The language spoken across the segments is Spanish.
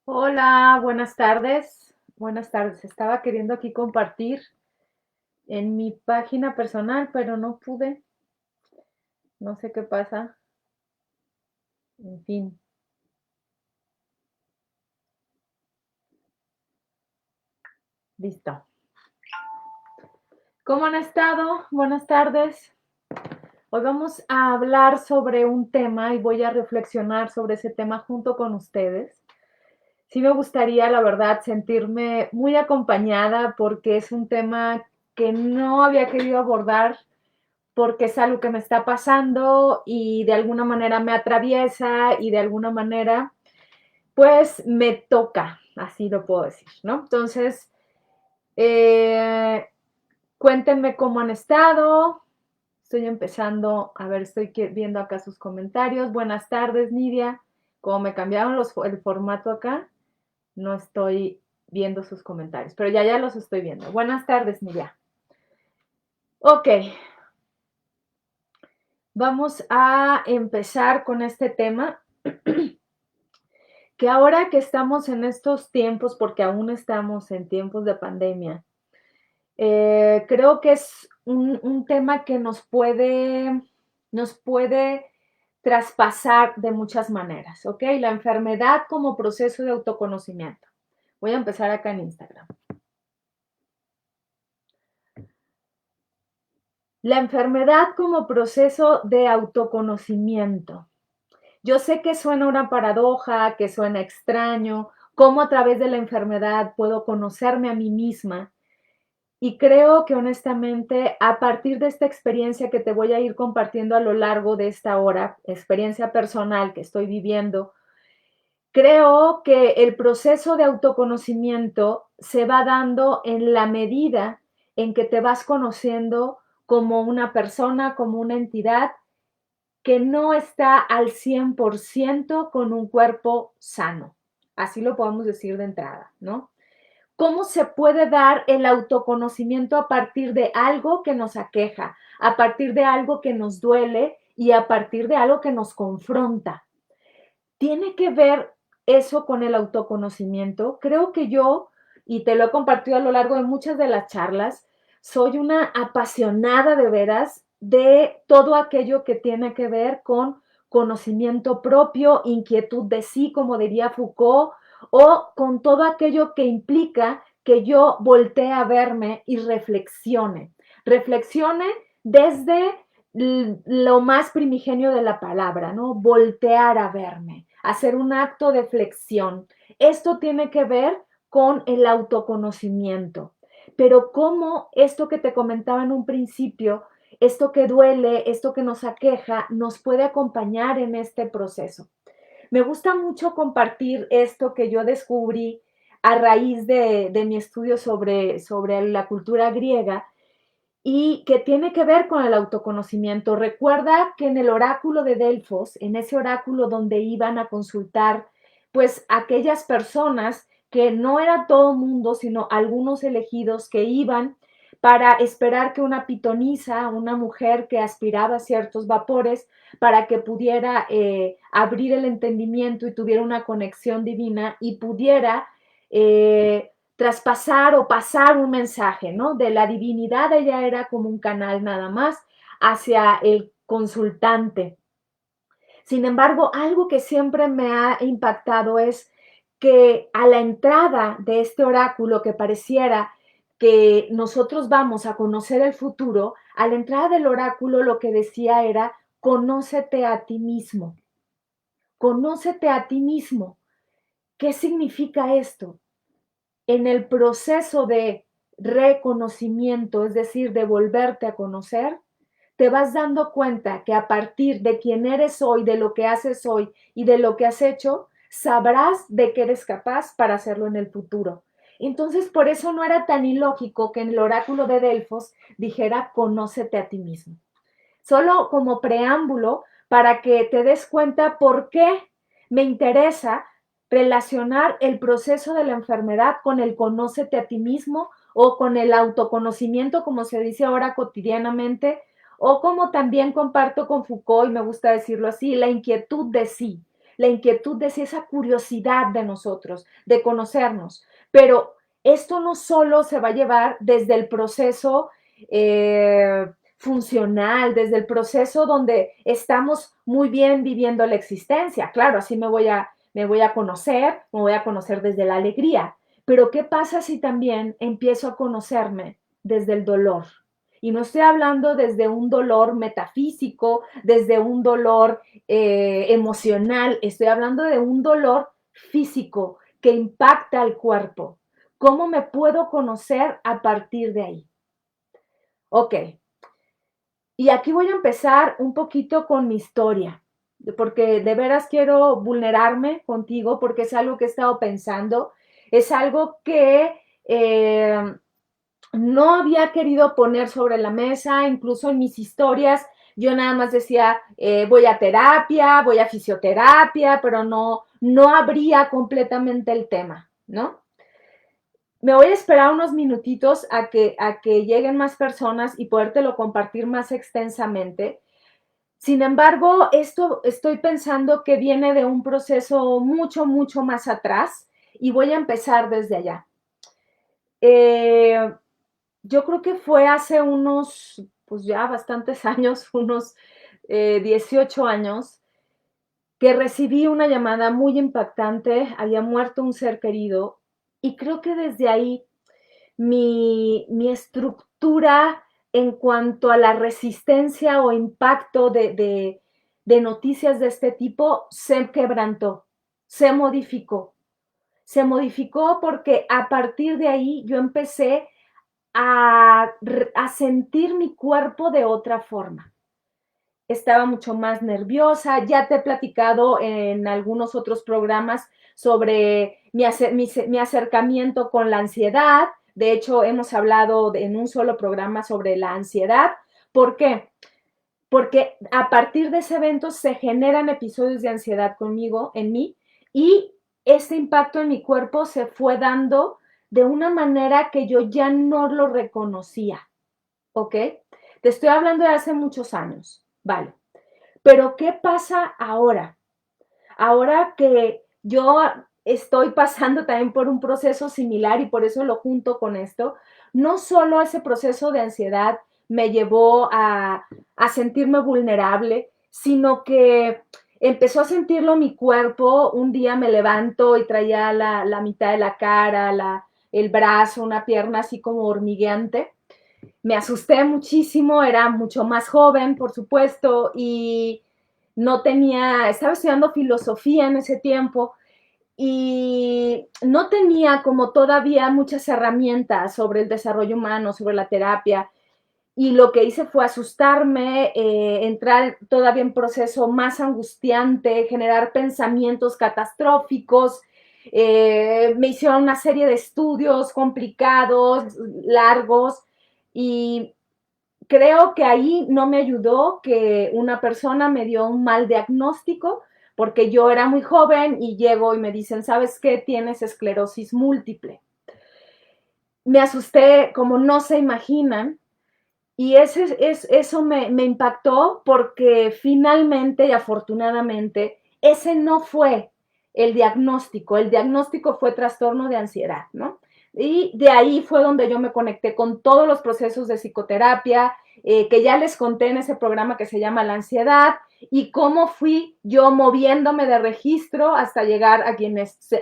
Hola, buenas tardes. Buenas tardes. Estaba queriendo aquí compartir en mi página personal, pero no pude. No sé qué pasa. En fin, listo. ¿Cómo han estado? Buenas tardes. Hoy vamos a hablar sobre un tema y voy a reflexionar sobre ese tema junto con ustedes. Sí me gustaría, la verdad, sentirme muy acompañada porque es un tema que no había querido abordar porque es algo que me está pasando y de alguna manera me atraviesa y de alguna manera pues me toca, así lo puedo decir, ¿no? Entonces, eh, cuéntenme cómo han estado. Estoy empezando, a ver, estoy viendo acá sus comentarios. Buenas tardes, Nidia. Como me cambiaron el formato acá, no estoy viendo sus comentarios, pero ya los estoy viendo. Buenas tardes, Nidia. Ok, vamos a empezar con este tema que ahora que estamos en estos tiempos, porque aún estamos en tiempos de pandemia, creo que es un tema que nos puede traspasar de muchas maneras, ¿ok? La enfermedad como proceso de autoconocimiento. Voy a empezar acá en Instagram. La enfermedad como proceso de autoconocimiento. Yo sé que suena una paradoja, que suena extraño, cómo a través de la enfermedad puedo conocerme a mí misma. Y creo que honestamente, a partir de esta experiencia que te voy a ir compartiendo a lo largo de esta hora, experiencia personal que estoy viviendo, creo que el proceso de autoconocimiento se va dando en la medida en que te vas conociendo como una persona, como una entidad que no está al 100% con un cuerpo sano. Así lo podemos decir de entrada, ¿no? ¿Cómo se puede dar el autoconocimiento a partir de algo que nos aqueja, a partir de algo que nos duele y a partir de algo que nos confronta? ¿Tiene que ver eso con el autoconocimiento? Creo que yo, y te lo he compartido a lo largo de muchas de las charlas, soy una apasionada de veras de todo aquello que tiene que ver con conocimiento propio, inquietud de sí, como diría Foucault, o con todo aquello que implica que yo voltee a verme y reflexione. Reflexione desde lo más primigenio de la palabra, ¿no? Voltear a verme, hacer un acto de flexión. Esto tiene que ver con el autoconocimiento. Pero cómo esto que te comentaba en un principio, esto que duele, esto que nos aqueja, nos puede acompañar en este proceso. Me gusta mucho compartir esto que yo descubrí a raíz de mi estudio sobre la cultura griega y que tiene que ver con el autoconocimiento. Recuerda que en el oráculo de Delfos, en ese oráculo donde iban a consultar, pues aquellas personas que no era todo mundo, sino algunos elegidos que iban para esperar que una pitonisa, una mujer que aspiraba a ciertos vapores, para que pudiera abrir el entendimiento y tuviera una conexión divina y pudiera traspasar o pasar un mensaje, ¿no? De la divinidad ella era como un canal nada más hacia el consultante. Sin embargo, algo que siempre me ha impactado es que a la entrada de este oráculo que pareciera que nosotros vamos a conocer el futuro, a la entrada del oráculo lo que decía era, conócete a ti mismo, conócete a ti mismo. ¿Qué significa esto? En el proceso de reconocimiento, es decir, de volverte a conocer, te vas dando cuenta que a partir de quién eres hoy, de lo que haces hoy y de lo que has hecho, sabrás de qué eres capaz para hacerlo en el futuro. Entonces, por eso no era tan ilógico que en el oráculo de Delfos dijera, conócete a ti mismo. Solo como preámbulo para que te des cuenta por qué me interesa relacionar el proceso de la enfermedad con el conócete a ti mismo o con el autoconocimiento, como se dice ahora cotidianamente, o como también comparto con Foucault, y me gusta decirlo así, la inquietud de sí. la inquietud de sí, esa curiosidad de nosotros, de conocernos. Pero esto no solo se va a llevar desde el proceso funcional, desde el proceso donde estamos muy bien viviendo la existencia. Claro, así me voy a conocer desde la alegría. Pero ¿qué pasa si también empiezo a conocerme desde el dolor? Y no estoy hablando desde un dolor metafísico, desde un dolor emocional, estoy hablando de un dolor físico que impacta al cuerpo. ¿Cómo me puedo conocer a partir de ahí? Ok, y aquí voy a empezar un poquito con mi historia, porque de veras quiero vulnerarme contigo, porque es algo que he estado pensando, es algo que no había querido poner sobre la mesa, incluso en mis historias, yo nada más decía, voy a terapia, voy a fisioterapia, pero no abría completamente el tema, ¿no? Me voy a esperar unos minutitos a que lleguen más personas y podértelo compartir más extensamente. Sin embargo, esto estoy pensando que viene de un proceso mucho, mucho más atrás y voy a empezar desde allá. Eh, yo creo que fue hace unos, pues ya bastantes años, unos 18 años, que recibí una llamada muy impactante, había muerto un ser querido y creo que desde ahí mi estructura en cuanto a la resistencia o impacto de noticias de este tipo se quebrantó, se modificó. Se modificó porque a partir de ahí yo empecé a sentir mi cuerpo de otra forma. Estaba mucho más nerviosa, ya te he platicado en algunos otros programas sobre mi acercamiento con la ansiedad. De hecho, hemos hablado en un solo programa sobre la ansiedad. ¿Por qué? Porque a partir de ese evento se generan episodios de ansiedad conmigo, en mí, y ese impacto en mi cuerpo se fue dando de una manera que yo ya no lo reconocía, ¿ok? Te estoy hablando de hace muchos años, ¿vale? Pero ¿qué pasa ahora? Ahora que yo estoy pasando también por un proceso similar y por eso lo junto con esto, no solo ese proceso de ansiedad me llevó a sentirme vulnerable, sino que empezó a sentirlo mi cuerpo. Un día me levanto y traía la mitad de la cara, el brazo, una pierna así como hormigueante. Me asusté muchísimo, era mucho más joven, por supuesto, y no tenía, estaba estudiando filosofía en ese tiempo y no tenía como todavía muchas herramientas sobre el desarrollo humano, sobre la terapia. Y lo que hice fue asustarme, entrar todavía en proceso más angustiante, generar pensamientos catastróficos. Me hicieron una serie de estudios complicados, largos, y creo que ahí no me ayudó que una persona me dio un mal diagnóstico porque yo era muy joven y llego y me dicen, ¿sabes qué? Tienes esclerosis múltiple. Me asusté como no se imaginan y eso me impactó porque finalmente y afortunadamente ese no fue el diagnóstico fue trastorno de ansiedad, ¿no? Y de ahí fue donde yo me conecté con todos los procesos de psicoterapia, que ya les conté en ese programa que se llama La Ansiedad, y cómo fui yo moviéndome de registro hasta llegar a quien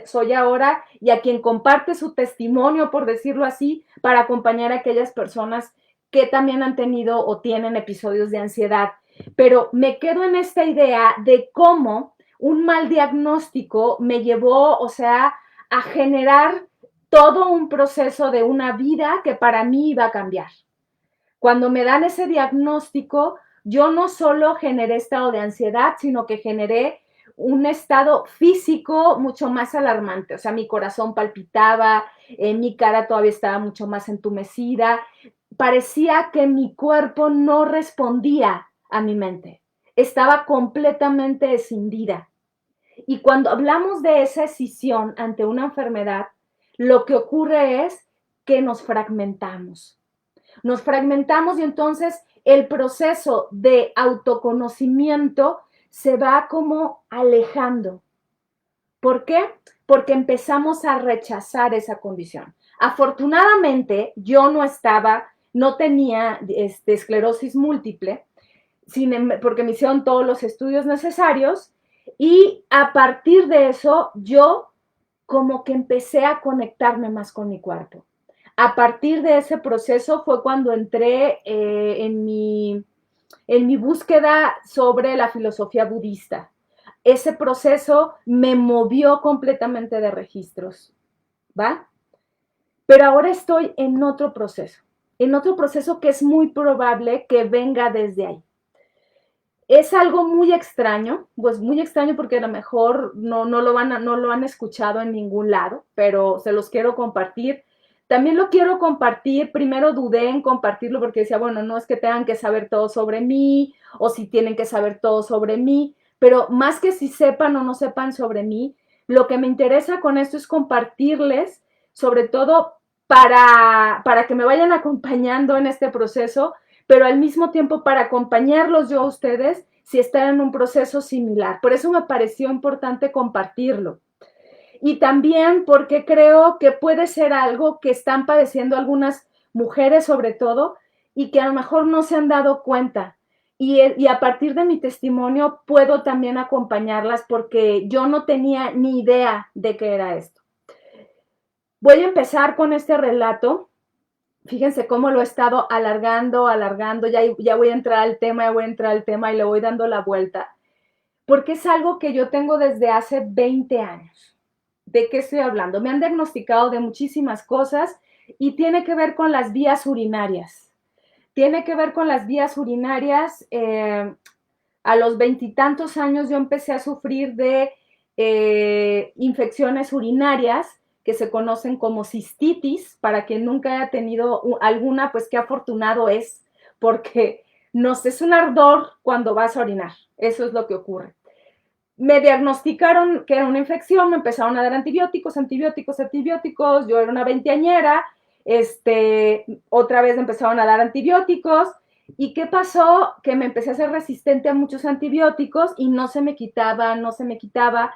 soy ahora y a quien comparte su testimonio, por decirlo así, para acompañar a aquellas personas que también han tenido o tienen episodios de ansiedad. Pero me quedo en esta idea de cómo un mal diagnóstico me llevó, o sea, a generar todo un proceso de una vida que para mí iba a cambiar. Cuando me dan ese diagnóstico, yo no solo generé estado de ansiedad, sino que generé un estado físico mucho más alarmante. O sea, mi corazón palpitaba, mi cara todavía estaba mucho más entumecida. Parecía que mi cuerpo no respondía a mi mente. Estaba completamente escindida. Y cuando hablamos de esa escisión ante una enfermedad, lo que ocurre es que nos fragmentamos. Nos fragmentamos y entonces el proceso de autoconocimiento se va como alejando. ¿Por qué? Porque empezamos a rechazar esa condición. Afortunadamente, yo no tenía esclerosis múltiple, porque me hicieron todos los estudios necesarios y a partir de eso yo como que empecé a conectarme más con mi cuerpo. A partir de ese proceso fue cuando entré en mi búsqueda sobre la filosofía budista. Ese proceso me movió completamente de registros, ¿va? Pero ahora estoy en otro proceso que es muy probable que venga desde ahí. Es algo muy extraño, pues muy extraño porque a lo mejor no lo han escuchado en ningún lado, pero se los quiero compartir. También lo quiero compartir, primero dudé en compartirlo porque decía, bueno, no es que tengan que saber todo sobre mí o si tienen que saber todo sobre mí, pero más que si sepan o no sepan sobre mí, lo que me interesa con esto es compartirles, sobre todo para que me vayan acompañando en este proceso, pero al mismo tiempo para acompañarlos yo a ustedes si están en un proceso similar. Por eso me pareció importante compartirlo. Y también porque creo que puede ser algo que están padeciendo algunas mujeres sobre todo y que a lo mejor no se han dado cuenta. Y a partir de mi testimonio puedo también acompañarlas porque yo no tenía ni idea de qué era esto. Voy a empezar con este relato. Fíjense cómo lo he estado alargando, ya voy a entrar al tema, y le voy dando la vuelta, porque es algo que yo tengo desde hace 20 años. ¿De qué estoy hablando? Me han diagnosticado de muchísimas cosas y tiene que ver con las vías urinarias. Tiene que ver con las vías urinarias. A los veintitantos años yo empecé a sufrir de infecciones urinarias que se conocen como cistitis. Para quien nunca haya tenido alguna, pues qué afortunado es, porque nos es un ardor cuando vas a orinar. Eso es lo que ocurre. Me diagnosticaron que era una infección, me empezaron a dar antibióticos, yo era una veinteañera, otra vez me empezaron a dar antibióticos. ¿Y qué pasó? Que me empecé a ser resistente a muchos antibióticos y no se me quitaba, no se me quitaba.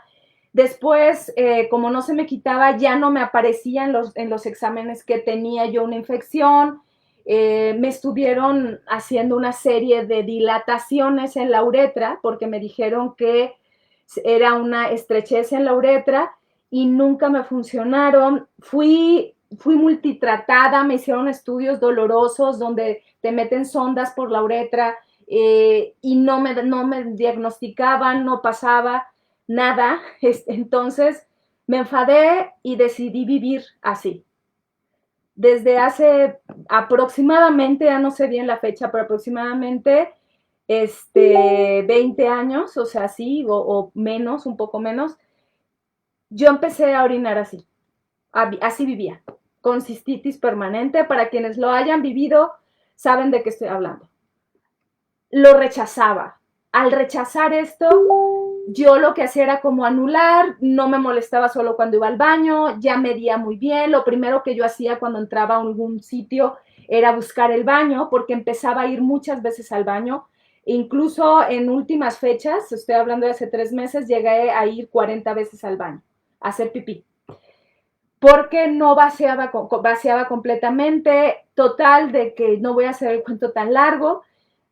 Después, como no se me quitaba, ya no me aparecía en los exámenes que tenía yo una infección. Me estuvieron haciendo una serie de dilataciones en la uretra porque me dijeron que era una estrechez en la uretra y nunca me funcionaron. Fui multitratada, me hicieron estudios dolorosos donde te meten sondas por la uretra y no me diagnosticaban, no pasaba nada. Entonces me enfadé y decidí vivir así. Desde hace aproximadamente, ya no sé bien la fecha, pero aproximadamente 20 años, o sea, sí, o menos, un poco menos, yo empecé a orinar así. Así vivía, con cistitis permanente. Para quienes lo hayan vivido, saben de qué estoy hablando. Lo rechazaba. Al rechazar esto, yo lo que hacía era como anular, no me molestaba solo cuando iba al baño, ya medía muy bien. Lo primero que yo hacía cuando entraba a algún sitio era buscar el baño, porque empezaba a ir muchas veces al baño. Incluso en últimas fechas, estoy hablando de hace 3 meses, llegué a ir 40 veces al baño, a hacer pipí. Porque no vaciaba completamente. Total, de que no voy a hacer el cuento tan largo.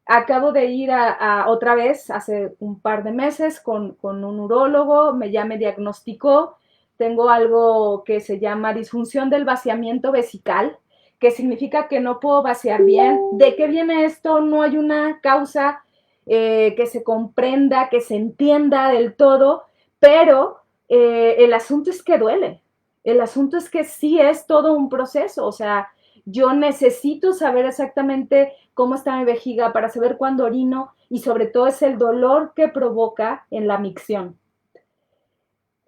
Acabo de ir a otra vez hace un par de meses con un urólogo, ya me diagnosticó, tengo algo que se llama disfunción del vaciamiento vesical, que significa que no puedo vaciar bien. ¿De qué viene esto? No hay una causa que se comprenda, que se entienda del todo, pero el asunto es que duele. El asunto es que sí es todo un proceso, o sea, yo necesito saber exactamente cómo está mi vejiga para saber cuándo orino y sobre todo es el dolor que provoca en la micción.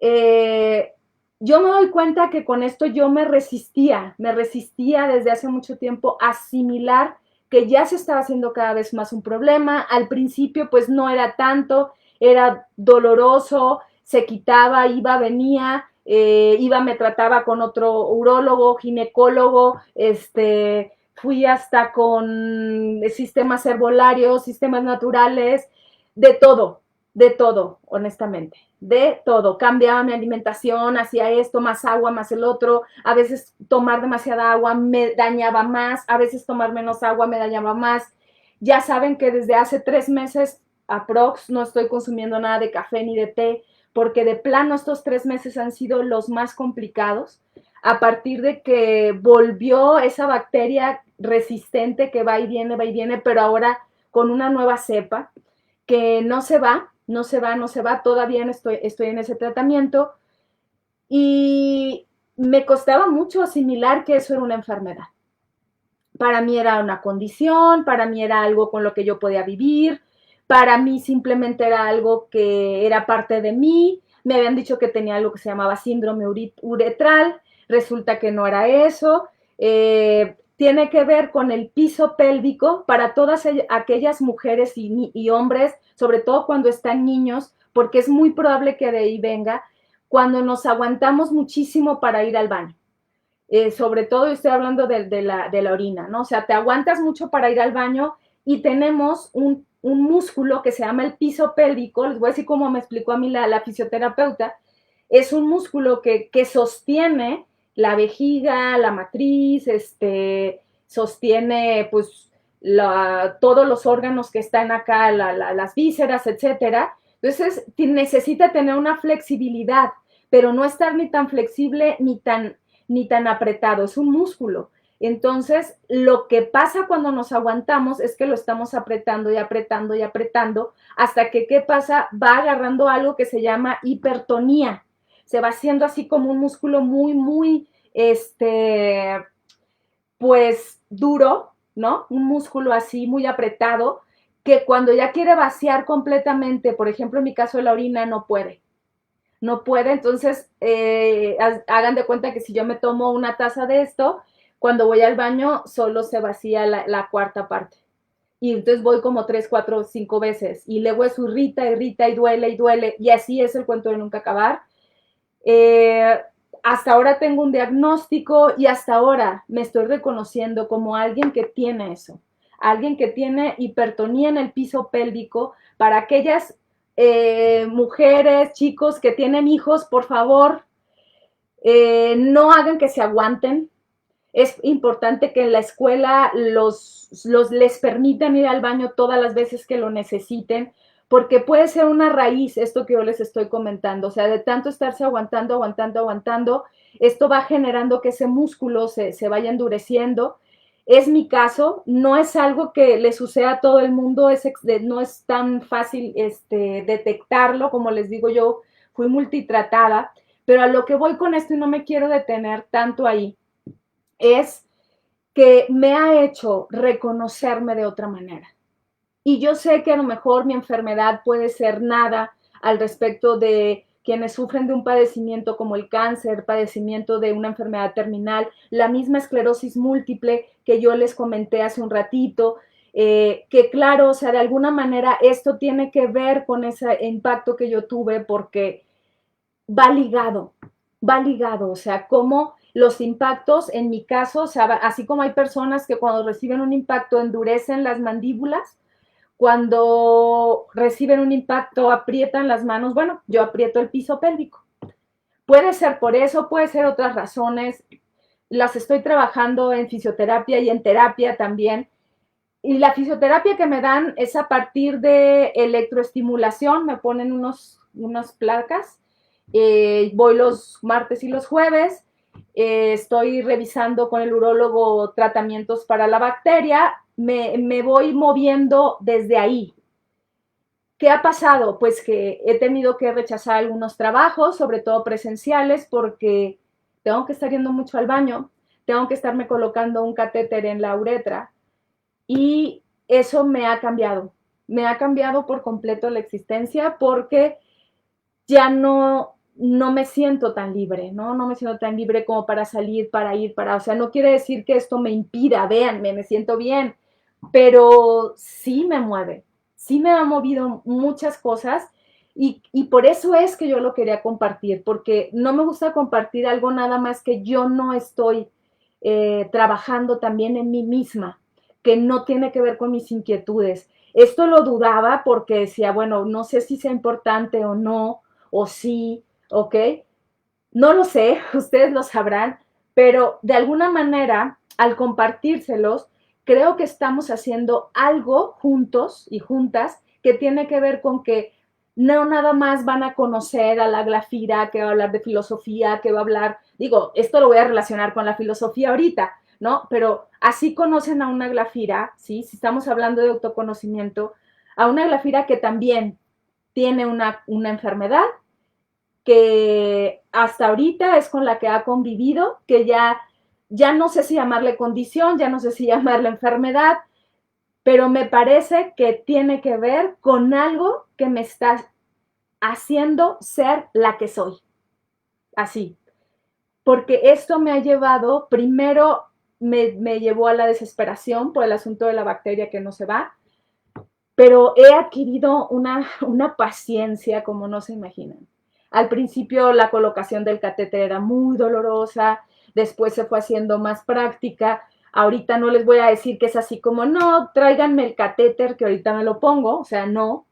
Yo me doy cuenta que con esto yo me resistía desde hace mucho tiempo a asimilar que ya se estaba haciendo cada vez más un problema. Al principio pues no era tanto, era doloroso, se quitaba, iba, venía, me trataba con otro urólogo, ginecólogo, fui hasta con sistemas herbolarios, sistemas naturales, de todo. De todo, honestamente, de todo. Cambiaba mi alimentación, hacía esto, más agua, más el otro. A veces tomar demasiada agua me dañaba más, a veces tomar menos agua me dañaba más. Ya saben que desde hace 3 meses aprox no estoy consumiendo nada de café ni de té, porque de plano estos 3 meses han sido los más complicados. A partir de que volvió esa bacteria resistente que va y viene, pero ahora con una nueva cepa que no se va, no se va, no se va, todavía estoy en ese tratamiento y me costaba mucho asimilar que eso era una enfermedad. Para mí era una condición, para mí era algo con lo que yo podía vivir, para mí simplemente era algo que era parte de mí, me habían dicho que tenía algo que se llamaba síndrome uretral, resulta que no era eso, tiene que ver con el piso pélvico para todas aquellas mujeres y hombres, sobre todo cuando están niños, porque es muy probable que de ahí venga, cuando nos aguantamos muchísimo para ir al baño. Sobre todo estoy hablando de la orina, ¿no? O sea, te aguantas mucho para ir al baño y tenemos un músculo que se llama el piso pélvico, les voy a decir cómo me explicó a mí la fisioterapeuta, es un músculo que sostiene la vejiga, la matriz, sostiene pues todos los órganos que están acá, las vísceras, etcétera. Entonces necesita tener una flexibilidad, pero no estar ni tan flexible ni tan apretado, es un músculo. Entonces, lo que pasa cuando nos aguantamos es que lo estamos apretando y apretando y apretando hasta que, ¿qué pasa? Va agarrando algo que se llama hipertonía. Se va haciendo así como un músculo muy, muy, pues duro, ¿no? Un músculo así muy apretado que cuando ya quiere vaciar completamente, por ejemplo, en mi caso de la orina, no puede. No puede, entonces hagan de cuenta que si yo me tomo una taza de esto, cuando voy al baño solo se vacía la cuarta parte. Y entonces voy como 3, 4, 5 veces y luego eso irrita y duele y así es el cuento de nunca acabar. Eh, Hasta ahora tengo un diagnóstico y hasta ahora me estoy reconociendo como alguien que tiene eso, alguien que tiene hipertonía en el piso pélvico. Para aquellas mujeres, chicos que tienen hijos, por favor, no hagan que se aguanten. Es importante que en la escuela les permitan ir al baño todas las veces que lo necesiten, porque puede ser una raíz esto que yo les estoy comentando, o sea, de tanto estarse aguantando, aguantando, aguantando, esto va generando que ese músculo se vaya endureciendo. Es mi caso, no es algo que le suceda a todo el mundo, no es tan fácil detectarlo, como les digo yo, fui multitratada, pero a lo que voy con esto y no me quiero detener tanto ahí, es que me ha hecho reconocerme de otra manera. Y yo sé que a lo mejor mi enfermedad puede ser nada al respecto de quienes sufren de un padecimiento como el cáncer, padecimiento de una enfermedad terminal, la misma esclerosis múltiple que yo les comenté hace un ratito, que claro, o sea, de alguna manera esto tiene que ver con ese impacto que yo tuve porque va ligado, o sea, como los impactos, en mi caso, o sea, así como hay personas que cuando reciben un impacto endurecen las mandíbulas, cuando reciben un impacto aprietan las manos, bueno, yo aprieto el piso pélvico. Puede ser por eso, puede ser otras razones, las estoy trabajando en fisioterapia y en terapia también. Y la fisioterapia que me dan es a partir de electroestimulación, me ponen unas placas, voy los martes y los jueves, estoy revisando con el urólogo tratamientos para la bacteria, me voy moviendo desde ahí. ¿Qué ha pasado? Pues que he tenido que rechazar algunos trabajos, sobre todo presenciales, porque tengo que estar yendo mucho al baño, tengo que estarme colocando un catéter en la uretra y eso me ha cambiado por completo la existencia porque ya no me siento tan libre, ¿no? No me siento tan libre como para salir, para ir, o sea, no quiere decir que esto me impida, véanme, me siento bien, pero sí me ha movido muchas cosas y por eso es que yo lo quería compartir, porque no me gusta compartir algo nada más que yo no estoy trabajando también en mí misma, que no tiene que ver con mis inquietudes. Esto lo dudaba porque decía, bueno, no sé si sea importante o no, o sí, ¿ok? No lo sé, ustedes lo sabrán, pero de alguna manera, al compartírselos, creo que estamos haciendo algo juntos y juntas que tiene que ver con que no nada más van a conocer a la Glafira que va a hablar de filosofía, que va a hablar, digo, esto lo voy a relacionar con la filosofía ahorita, ¿no? Pero así conocen a una Glafira, ¿sí? Si estamos hablando de autoconocimiento, a una Glafira que también tiene una enfermedad, que hasta ahorita es con la que ha convivido, que ya no sé si llamarle condición, ya no sé si llamarle enfermedad, pero me parece que tiene que ver con algo que me está haciendo ser la que soy. Así. Porque esto me ha llevado, primero me llevó a la desesperación por el asunto de la bacteria que no se va, pero he adquirido una paciencia como no se imaginan. Al principio la colocación del catéter era muy dolorosa, después se fue haciendo más práctica. Ahorita no les voy a decir que es así como, no, tráiganme el catéter que ahorita me lo pongo, o sea, no,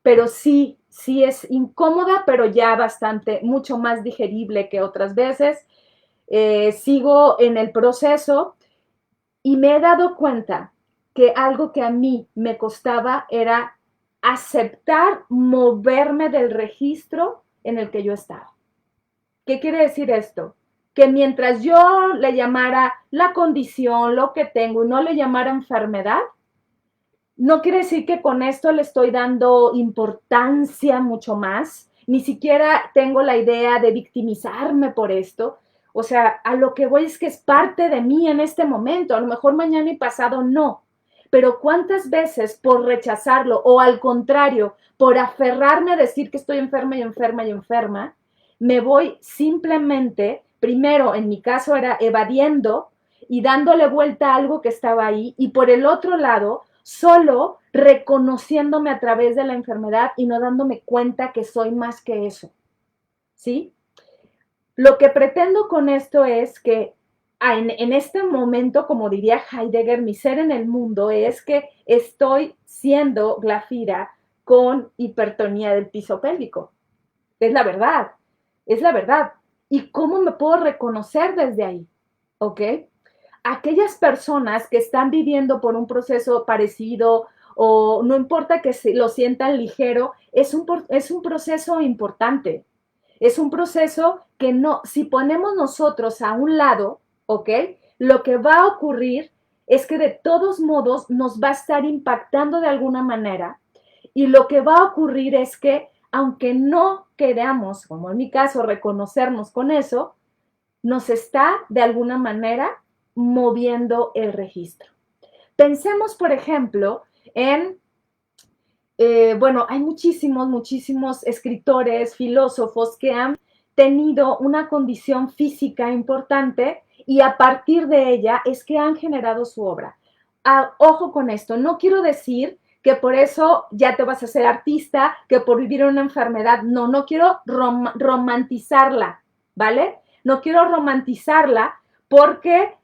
pero sí, sí es incómoda, pero ya bastante, mucho más digerible que otras veces. Sigo en el proceso y me he dado cuenta que algo que a mí me costaba era aceptar moverme del registro en el que yo estaba. ¿Qué quiere decir esto? Que mientras yo le llamara la condición, lo que tengo, y no le llamara enfermedad, no quiere decir que con esto le estoy dando importancia mucho más, ni siquiera tengo la idea de victimizarme por esto. O sea, a lo que voy es que es parte de mí en este momento, a lo mejor mañana y pasado no, pero cuántas veces por rechazarlo o al contrario, por aferrarme a decir que estoy enferma y enferma y enferma, me voy simplemente, primero en mi caso era evadiendo y dándole vuelta a algo que estaba ahí, y por el otro lado, solo reconociéndome a través de la enfermedad y no dándome cuenta que soy más que eso, ¿sí? Lo que pretendo con esto es que en este momento, como diría Heidegger, mi ser en el mundo es que estoy siendo Glafira con hipertonía del piso pélvico. Es la verdad, es la verdad. ¿Y cómo me puedo reconocer desde ahí? ¿Ok? Aquellas personas que están viviendo por un proceso parecido o no importa que lo sientan ligero, es un proceso importante. Es un proceso que no, si ponemos nosotros a un lado, ¿ok? Lo que va a ocurrir es que de todos modos nos va a estar impactando de alguna manera y lo que va a ocurrir es que aunque no queramos, como en mi caso, reconocernos con eso, nos está de alguna manera moviendo el registro. Pensemos, por ejemplo, en, bueno, hay muchísimos escritores, filósofos que han tenido una condición física importante y a partir de ella es que han generado su obra. Ojo con esto, no quiero decir que por eso ya te vas a ser artista, que por vivir una enfermedad, no, no quiero romantizarla, ¿vale? No quiero romantizarla porque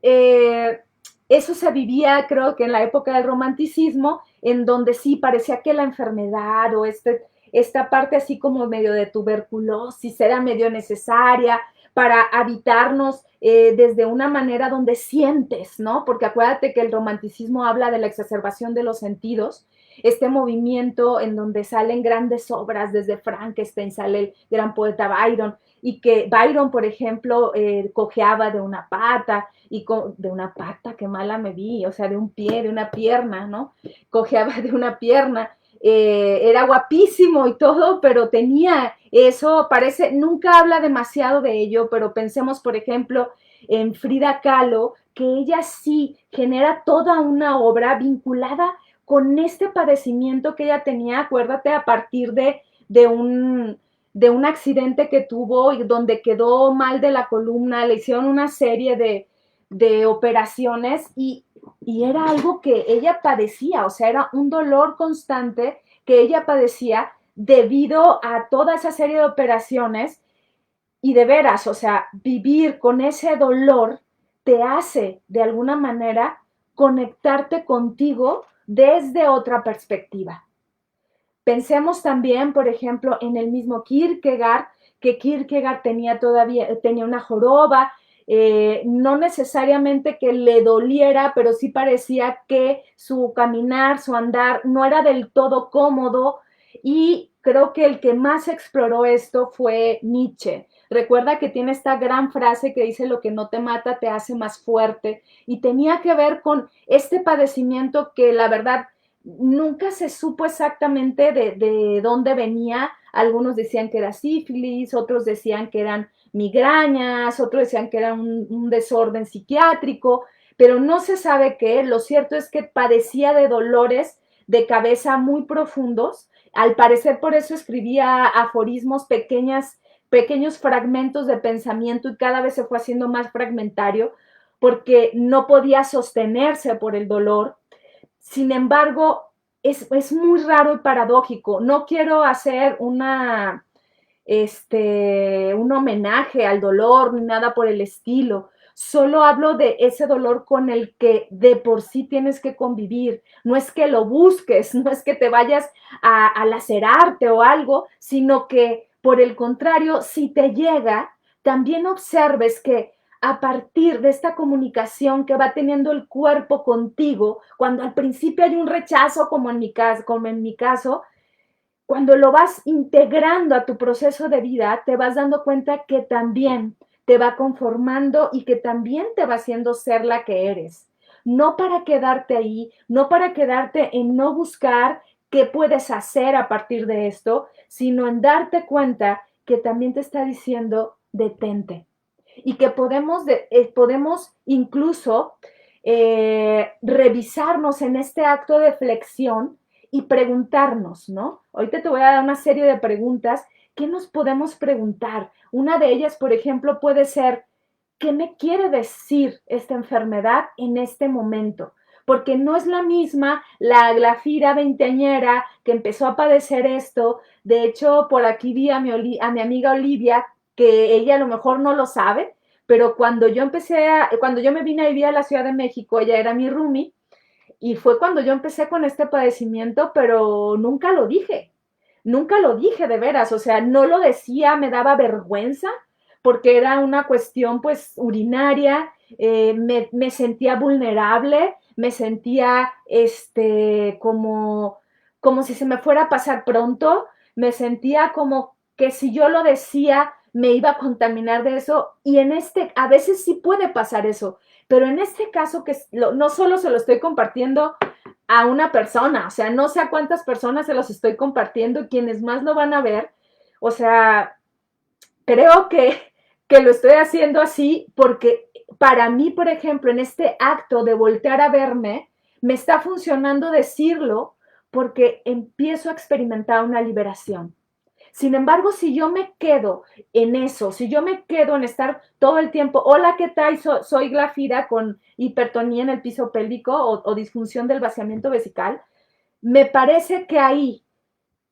eh, eso se vivía, creo que en la época del romanticismo, en donde sí parecía que la enfermedad o esta parte así como medio de tuberculosis era medio necesaria para habitarnos desde una manera donde sientes, ¿no? Porque acuérdate que el romanticismo habla de la exacerbación de los sentidos, este movimiento en donde salen grandes obras, desde Frankenstein sale el gran poeta Byron, y que Byron, por ejemplo, cojeaba de una pata, de una pata, qué mala me vi, o sea, de un pie, de una pierna, ¿no? Cojeaba de una pierna, era guapísimo y todo, pero tenía eso, parece, nunca habla demasiado de ello, pero pensemos, por ejemplo, en Frida Kahlo, que ella sí genera toda una obra vinculada con este padecimiento que ella tenía, acuérdate, a partir de un accidente que tuvo y donde quedó mal de la columna, le hicieron una serie de operaciones y era algo que ella padecía, o sea, era un dolor constante que ella padecía debido a toda esa serie de operaciones y de veras, o sea, vivir con ese dolor te hace de alguna manera conectarte contigo desde otra perspectiva. Pensemos también, por ejemplo, en el mismo Kierkegaard, que Kierkegaard tenía una joroba, no necesariamente que le doliera, pero sí parecía que su caminar, su andar no era del todo cómodo, y creo que el que más exploró esto fue Nietzsche. Recuerda que tiene esta gran frase que dice: lo que no te mata te hace más fuerte, y tenía que ver con este padecimiento que la verdad nunca se supo exactamente de dónde venía. Algunos decían que era sífilis, otros decían que eran migrañas, otros decían que era un desorden psiquiátrico, pero no se sabe qué. Lo cierto es que padecía de dolores de cabeza muy profundos. Al parecer por eso escribía aforismos, pequeños fragmentos de pensamiento, y cada vez se fue haciendo más fragmentario porque no podía sostenerse por el dolor. Sin embargo, es muy raro y paradójico. No quiero hacer un homenaje al dolor ni nada por el estilo. Solo hablo de ese dolor con el que de por sí tienes que convivir. No es que lo busques, no es que te vayas a lacerarte o algo, sino que por el contrario, si te llega, también observes que a partir de esta comunicación que va teniendo el cuerpo contigo, cuando al principio hay un rechazo, como en mi caso, cuando lo vas integrando a tu proceso de vida, te vas dando cuenta que también te va conformando y que también te va haciendo ser la que eres. No para quedarte ahí, no para quedarte en no buscar qué puedes hacer a partir de esto, sino en darte cuenta que también te está diciendo: detente. Y que podemos incluso revisarnos en este acto de flexión y preguntarnos, ¿no? Ahorita te voy a dar una serie de preguntas. ¿Qué nos podemos preguntar? Una de ellas, por ejemplo, puede ser: ¿qué me quiere decir esta enfermedad en este momento? Porque no es la misma la Glafira veinteañera que empezó a padecer esto. De hecho, por aquí vi a mi amiga Olivia, que ella a lo mejor no lo sabe, pero cuando yo me vine a vivir a la Ciudad de México, ella era mi roomie, y fue cuando yo empecé con este padecimiento, pero nunca lo dije de veras, o sea, no lo decía, me daba vergüenza, porque era una cuestión pues urinaria. Me sentía vulnerable, me sentía como si se me fuera a pasar pronto, me sentía como que si yo lo decía me iba a contaminar de eso, y a veces sí puede pasar eso, pero en este caso que no solo se lo estoy compartiendo a una persona, o sea, no sé a cuántas personas se los estoy compartiendo, y quienes más lo van a ver, o sea, creo que lo estoy haciendo así porque para mí, por ejemplo, en este acto de voltear a verme, me está funcionando decirlo, porque empiezo a experimentar una liberación. Sin embargo, si yo me quedo en eso, si yo me quedo en estar todo el tiempo: hola, ¿qué tal? Soy Glafira con hipertonía en el piso pélvico o disfunción del vaciamiento vesical, me parece que ahí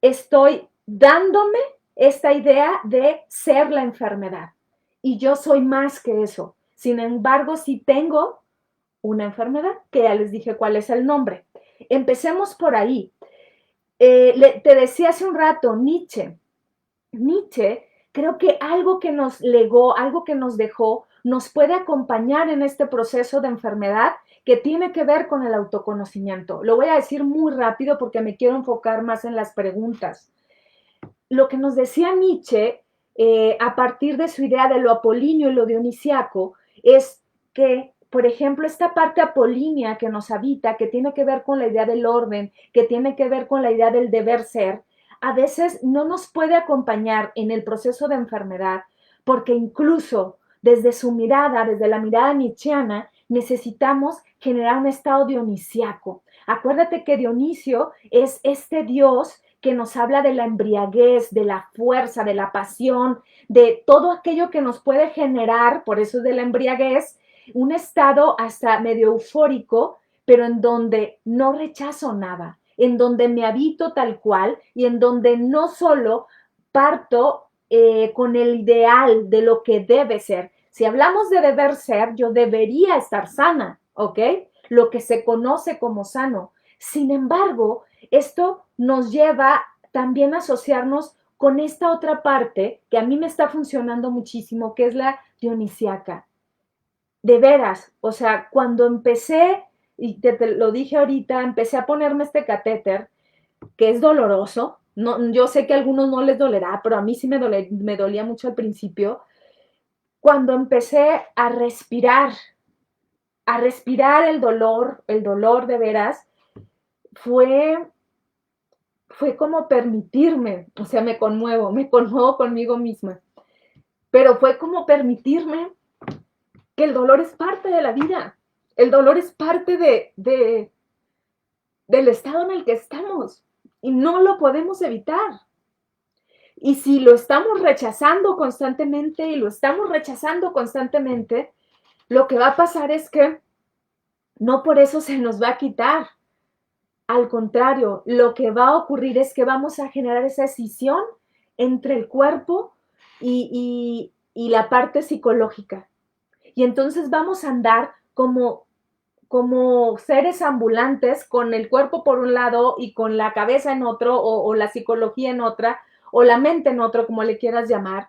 estoy dándome esta idea de ser la enfermedad. Y yo soy más que eso. Sin embargo, sí tengo una enfermedad, que ya les dije cuál es el nombre. Empecemos por ahí. Te decía hace un rato, Nietzsche, creo que algo que nos legó, algo que nos dejó, nos puede acompañar en este proceso de enfermedad que tiene que ver con el autoconocimiento. Lo voy a decir muy rápido porque me quiero enfocar más en las preguntas. Lo que nos decía Nietzsche, a partir de su idea de lo apolíneo y lo dionisiaco, es que, por ejemplo, esta parte apolínea que nos habita, que tiene que ver con la idea del orden, que tiene que ver con la idea del deber ser, a veces no nos puede acompañar en el proceso de enfermedad, porque incluso desde su mirada, desde la mirada nietzscheana, necesitamos generar un estado dionisiaco. Acuérdate que Dionisio es este dios que nos habla de la embriaguez, de la fuerza, de la pasión, de todo aquello que nos puede generar, por eso es de la embriaguez, un estado hasta medio eufórico, pero en donde no rechazo nada, en donde me habito tal cual, y en donde no solo parto con el ideal de lo que debe ser. Si hablamos de deber ser, yo debería estar sana, ¿ok? Lo que se conoce como sano. Sin embargo, esto nos lleva también a asociarnos con esta otra parte que a mí me está funcionando muchísimo, que es la dionisíaca. De veras, o sea, cuando empecé, y te lo dije ahorita, empecé a ponerme este catéter, que es doloroso. No, yo sé que a algunos no les dolerá, pero a mí sí me dolía mucho al principio. Cuando empecé a respirar el dolor de veras, fue, fue como permitirme, o sea, me conmuevo conmigo misma, pero fue como permitirme que el dolor es parte de la vida, el dolor es parte del estado en el que estamos y no lo podemos evitar. Y si lo estamos rechazando constantemente y lo estamos rechazando constantemente, lo que va a pasar es que no por eso se nos va a quitar. Al contrario, lo que va a ocurrir es que vamos a generar esa escisión entre el cuerpo y la parte psicológica. Y entonces vamos a andar como seres ambulantes con el cuerpo por un lado y con la cabeza en otro o la psicología en otra o la mente en otro, como le quieras llamar.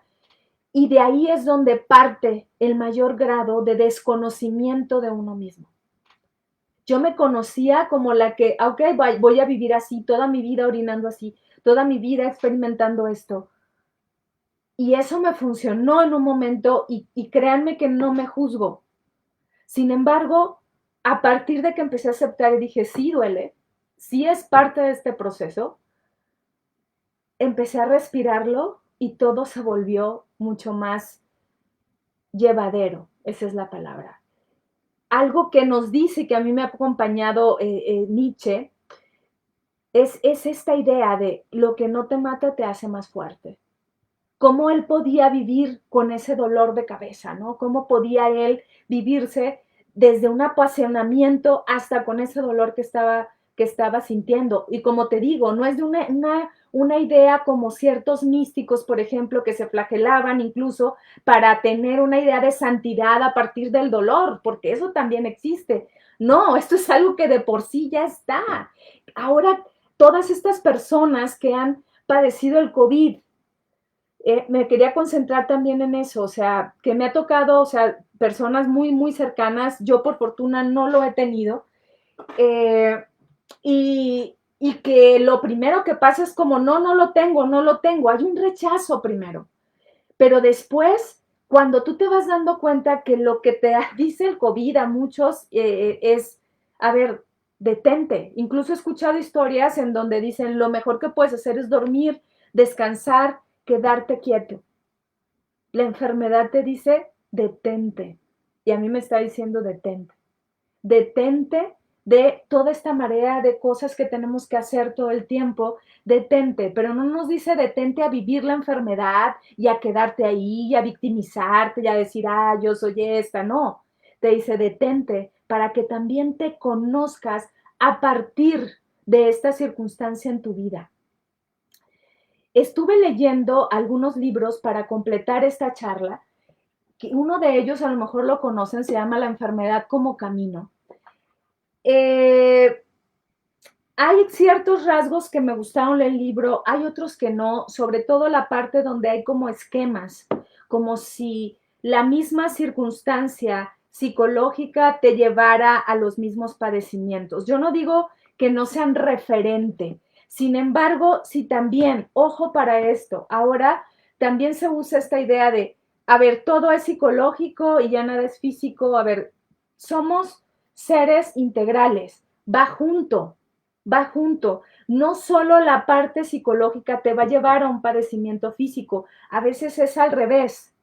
Y de ahí es donde parte el mayor grado de desconocimiento de uno mismo. Yo me conocía como la que, ok, voy a vivir así, toda mi vida orinando así, toda mi vida experimentando esto. Y eso me funcionó en un momento y créanme que no me juzgo. Sin embargo, a partir de que empecé a aceptar y dije, sí duele, sí es parte de este proceso, empecé a respirarlo y todo se volvió mucho más llevadero, esa es la palabra. Algo que nos dice, que a mí me ha acompañado Nietzsche, es esta idea de lo que no te mata te hace más fuerte. Cómo él podía vivir con ese dolor de cabeza, ¿no? Cómo podía él vivirse desde un apasionamiento hasta con ese dolor que estaba sintiendo. Y como te digo, no es de una idea como ciertos místicos, por ejemplo, que se flagelaban incluso para tener una idea de santidad a partir del dolor, porque eso también existe. No, esto es algo que de por sí ya está. Ahora, todas estas personas que han padecido el COVID, me quería concentrar también en eso, o sea, que me ha tocado, o sea, personas muy, muy cercanas, yo por fortuna no lo he tenido, eh, y que lo primero que pasa es como, no, no lo tengo, no lo tengo, hay un rechazo primero, pero después, cuando tú te vas dando cuenta que lo que te dice el COVID a muchos es, a ver, detente, incluso he escuchado historias en donde dicen, lo mejor que puedes hacer es dormir, descansar, quedarte quieto. La enfermedad te dice, detente. Y a mí me está diciendo, detente. Detente de toda esta marea de cosas que tenemos que hacer todo el tiempo. Detente, pero no nos dice detente a vivir la enfermedad y a quedarte ahí y a victimizarte y a decir, ah, yo soy esta. No, te dice detente para que también te conozcas a partir de esta circunstancia en tu vida. Estuve leyendo algunos libros para completar esta charla. Uno de ellos, a lo mejor lo conocen, se llama La enfermedad como camino. Eh, Hay ciertos rasgos que me gustaron del libro, hay otros que no, sobre todo la parte donde hay como esquemas, como si la misma circunstancia psicológica te llevara a los mismos padecimientos. Yo no digo que no sean referente, sin embargo, si también, ojo para esto, ahora también se usa esta idea de, a ver, todo es psicológico y ya nada es físico, a ver, somos seres integrales, va junto, va junto. No solo la parte psicológica te va a llevar a un padecimiento físico, a veces es al revés.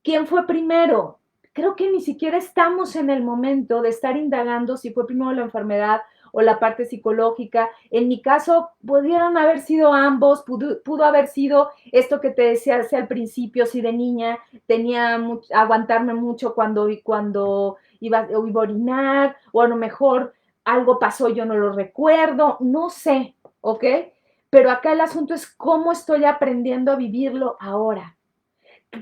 ¿Quién fue primero? Creo que ni siquiera estamos en el momento de estar indagando si fue primero la enfermedad o la parte psicológica. En mi caso, pudieron haber sido ambos, pudo haber sido esto que te decía hacia al principio, si de niña tenía aguantarme mucho cuando iba a orinar, o a lo mejor algo pasó, yo no lo recuerdo, no sé, ¿ok? Pero acá el asunto es cómo estoy aprendiendo a vivirlo ahora.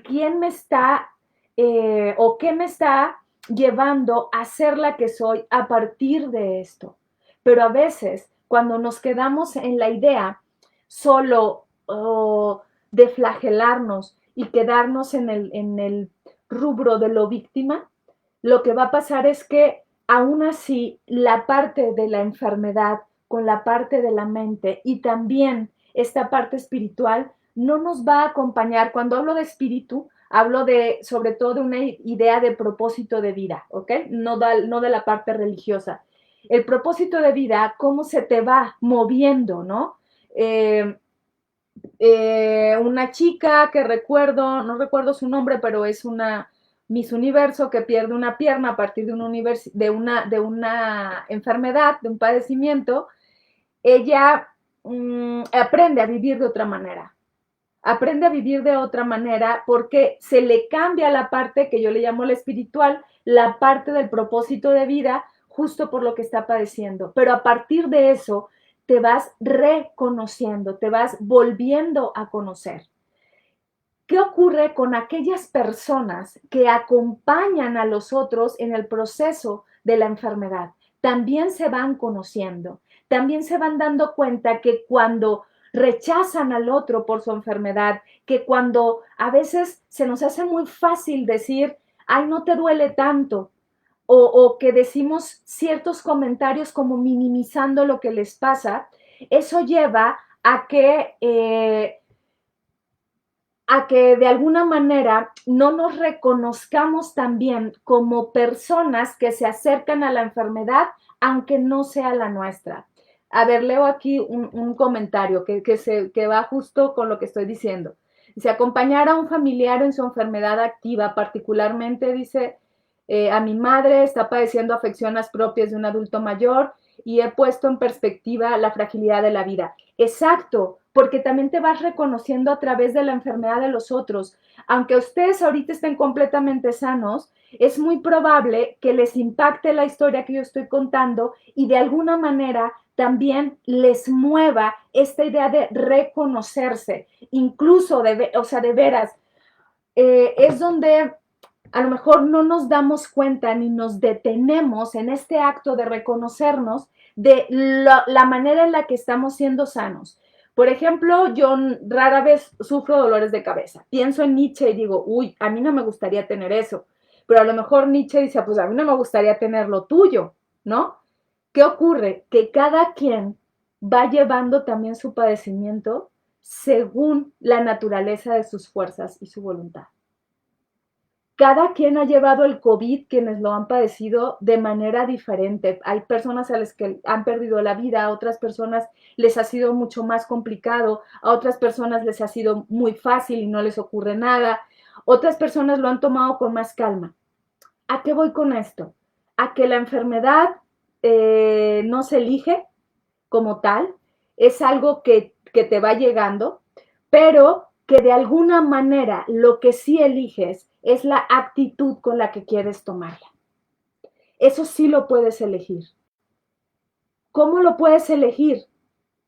¿Quién me está o qué me está llevando a ser la que soy a partir de esto? Pero a veces, cuando nos quedamos en la idea solo de flagelarnos y quedarnos en el rubro de lo víctima, lo que va a pasar es que aún así la parte de la enfermedad con la parte de la mente y también esta parte espiritual no nos va a acompañar. Cuando hablo de espíritu, hablo de, sobre todo, de una idea de propósito de vida, ¿ok? No de la parte religiosa. El propósito de vida, cómo se te va moviendo, ¿no? Eh, una chica que recuerdo, no recuerdo su nombre, pero es una Miss Universo que pierde una pierna a partir de una enfermedad, de un padecimiento. Ella aprende a vivir de otra manera. Aprende a vivir de otra manera porque se le cambia la parte que yo le llamo la espiritual, la parte del propósito de vida, justo por lo que está padeciendo. Pero a partir de eso, te vas reconociendo, te vas volviendo a conocer. ¿Qué ocurre con aquellas personas que acompañan a los otros en el proceso de la enfermedad? También se van conociendo, también se van dando cuenta que cuando rechazan al otro por su enfermedad, que cuando a veces se nos hace muy fácil decir, ay, no te duele tanto, o que decimos ciertos comentarios como minimizando lo que les pasa, eso lleva a que de alguna manera no nos reconozcamos también como personas que se acercan a la enfermedad, aunque no sea la nuestra. A ver, leo aquí un comentario que va justo con lo que estoy diciendo. Dice, acompañar a un familiar en su enfermedad activa, particularmente, dice, a mi madre está padeciendo afecciones propias de un adulto mayor y he puesto en perspectiva la fragilidad de la vida. Exacto, porque también te vas reconociendo a través de la enfermedad de los otros. Aunque ustedes ahorita estén completamente sanos, es muy probable que les impacte la historia que yo estoy contando y de alguna manera también les mueva esta idea de reconocerse, incluso de veras, es donde a lo mejor no nos damos cuenta ni nos detenemos en este acto de reconocernos de la manera en la que estamos siendo sanos. Por ejemplo, yo rara vez sufro dolores de cabeza. Pienso en Nietzsche y digo, uy, a mí no me gustaría tener eso. Pero a lo mejor Nietzsche dice, pues a mí no me gustaría tener lo tuyo, ¿no? ¿Qué ocurre? Que cada quien va llevando también su padecimiento según la naturaleza de sus fuerzas y su voluntad. Cada quien ha llevado el COVID, quienes lo han padecido de manera diferente. Hay personas a las que han perdido la vida, a otras personas les ha sido mucho más complicado, a otras personas les ha sido muy fácil y no les ocurre nada, otras personas lo han tomado con más calma. ¿A qué voy con esto? A que la enfermedad no se elige como tal, es algo que te va llegando, pero que de alguna manera lo que sí eliges es la actitud con la que quieres tomarla. Eso sí lo puedes elegir. ¿Cómo lo puedes elegir?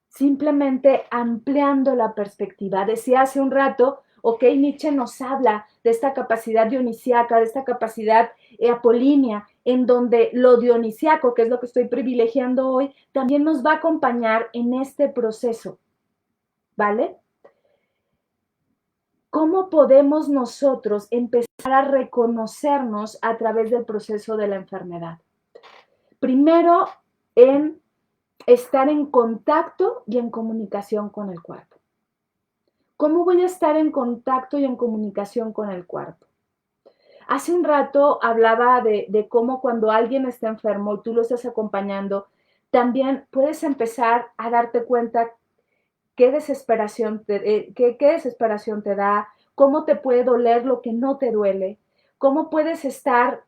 Simplemente ampliando la perspectiva. Decía hace un rato, ok, Nietzsche nos habla de esta capacidad dionisíaca, de esta capacidad apolínea, en donde lo dionisíaco, que es lo que estoy privilegiando hoy, también nos va a acompañar en este proceso, ¿vale? ¿Cómo podemos nosotros empezar a reconocernos a través del proceso de la enfermedad? Primero, en estar en contacto y en comunicación con el cuerpo. ¿Cómo voy a estar en contacto y en comunicación con el cuerpo? Hace un rato hablaba de cómo cuando alguien está enfermo y tú lo estás acompañando, también puedes empezar a darte cuenta qué desesperación qué desesperación te da, cómo te puede doler lo que no te duele, cómo puedes estar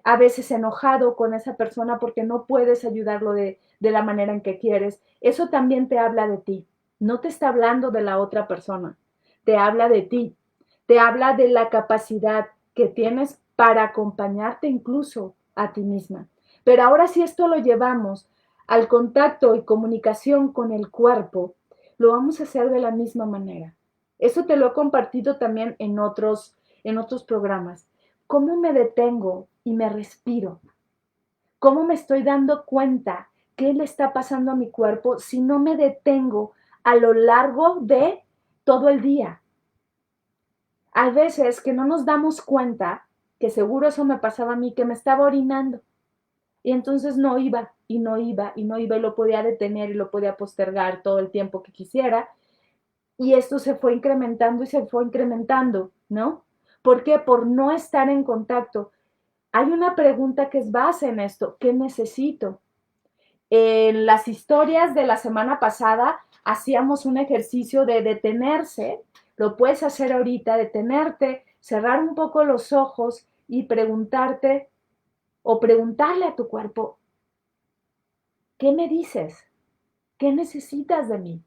a veces enojado con esa persona porque no puedes ayudarlo de la manera en que quieres. Eso también te habla de ti. No te está hablando de la otra persona, te habla de ti, te habla de la capacidad que tienes para acompañarte incluso a ti misma. Pero ahora si esto lo llevamos al contacto y comunicación con el cuerpo, lo vamos a hacer de la misma manera. Eso te lo he compartido también en otros programas. ¿Cómo me detengo y me respiro? ¿Cómo me estoy dando cuenta qué le está pasando a mi cuerpo si no me detengo a lo largo de todo el día. Hay veces que no nos damos cuenta, que seguro eso me pasaba a mí, que me estaba orinando. Y entonces no iba, y no iba, y no iba, y lo podía detener y lo podía postergar todo el tiempo que quisiera. Y esto se fue incrementando y se fue incrementando, ¿no? ¿Por qué? Por no estar en contacto. Hay una pregunta que es base en esto. ¿Qué necesito? En las historias de la semana pasada hacíamos un ejercicio de detenerse. Lo puedes hacer ahorita, detenerte, cerrar un poco los ojos y preguntarte o preguntarle a tu cuerpo, ¿qué me dices? ¿Qué necesitas de mí?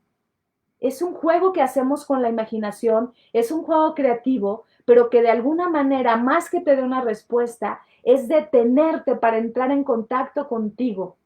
Es un juego que hacemos con la imaginación, es un juego creativo, pero que de alguna manera, más que te dé una respuesta, es detenerte para entrar en contacto contigo.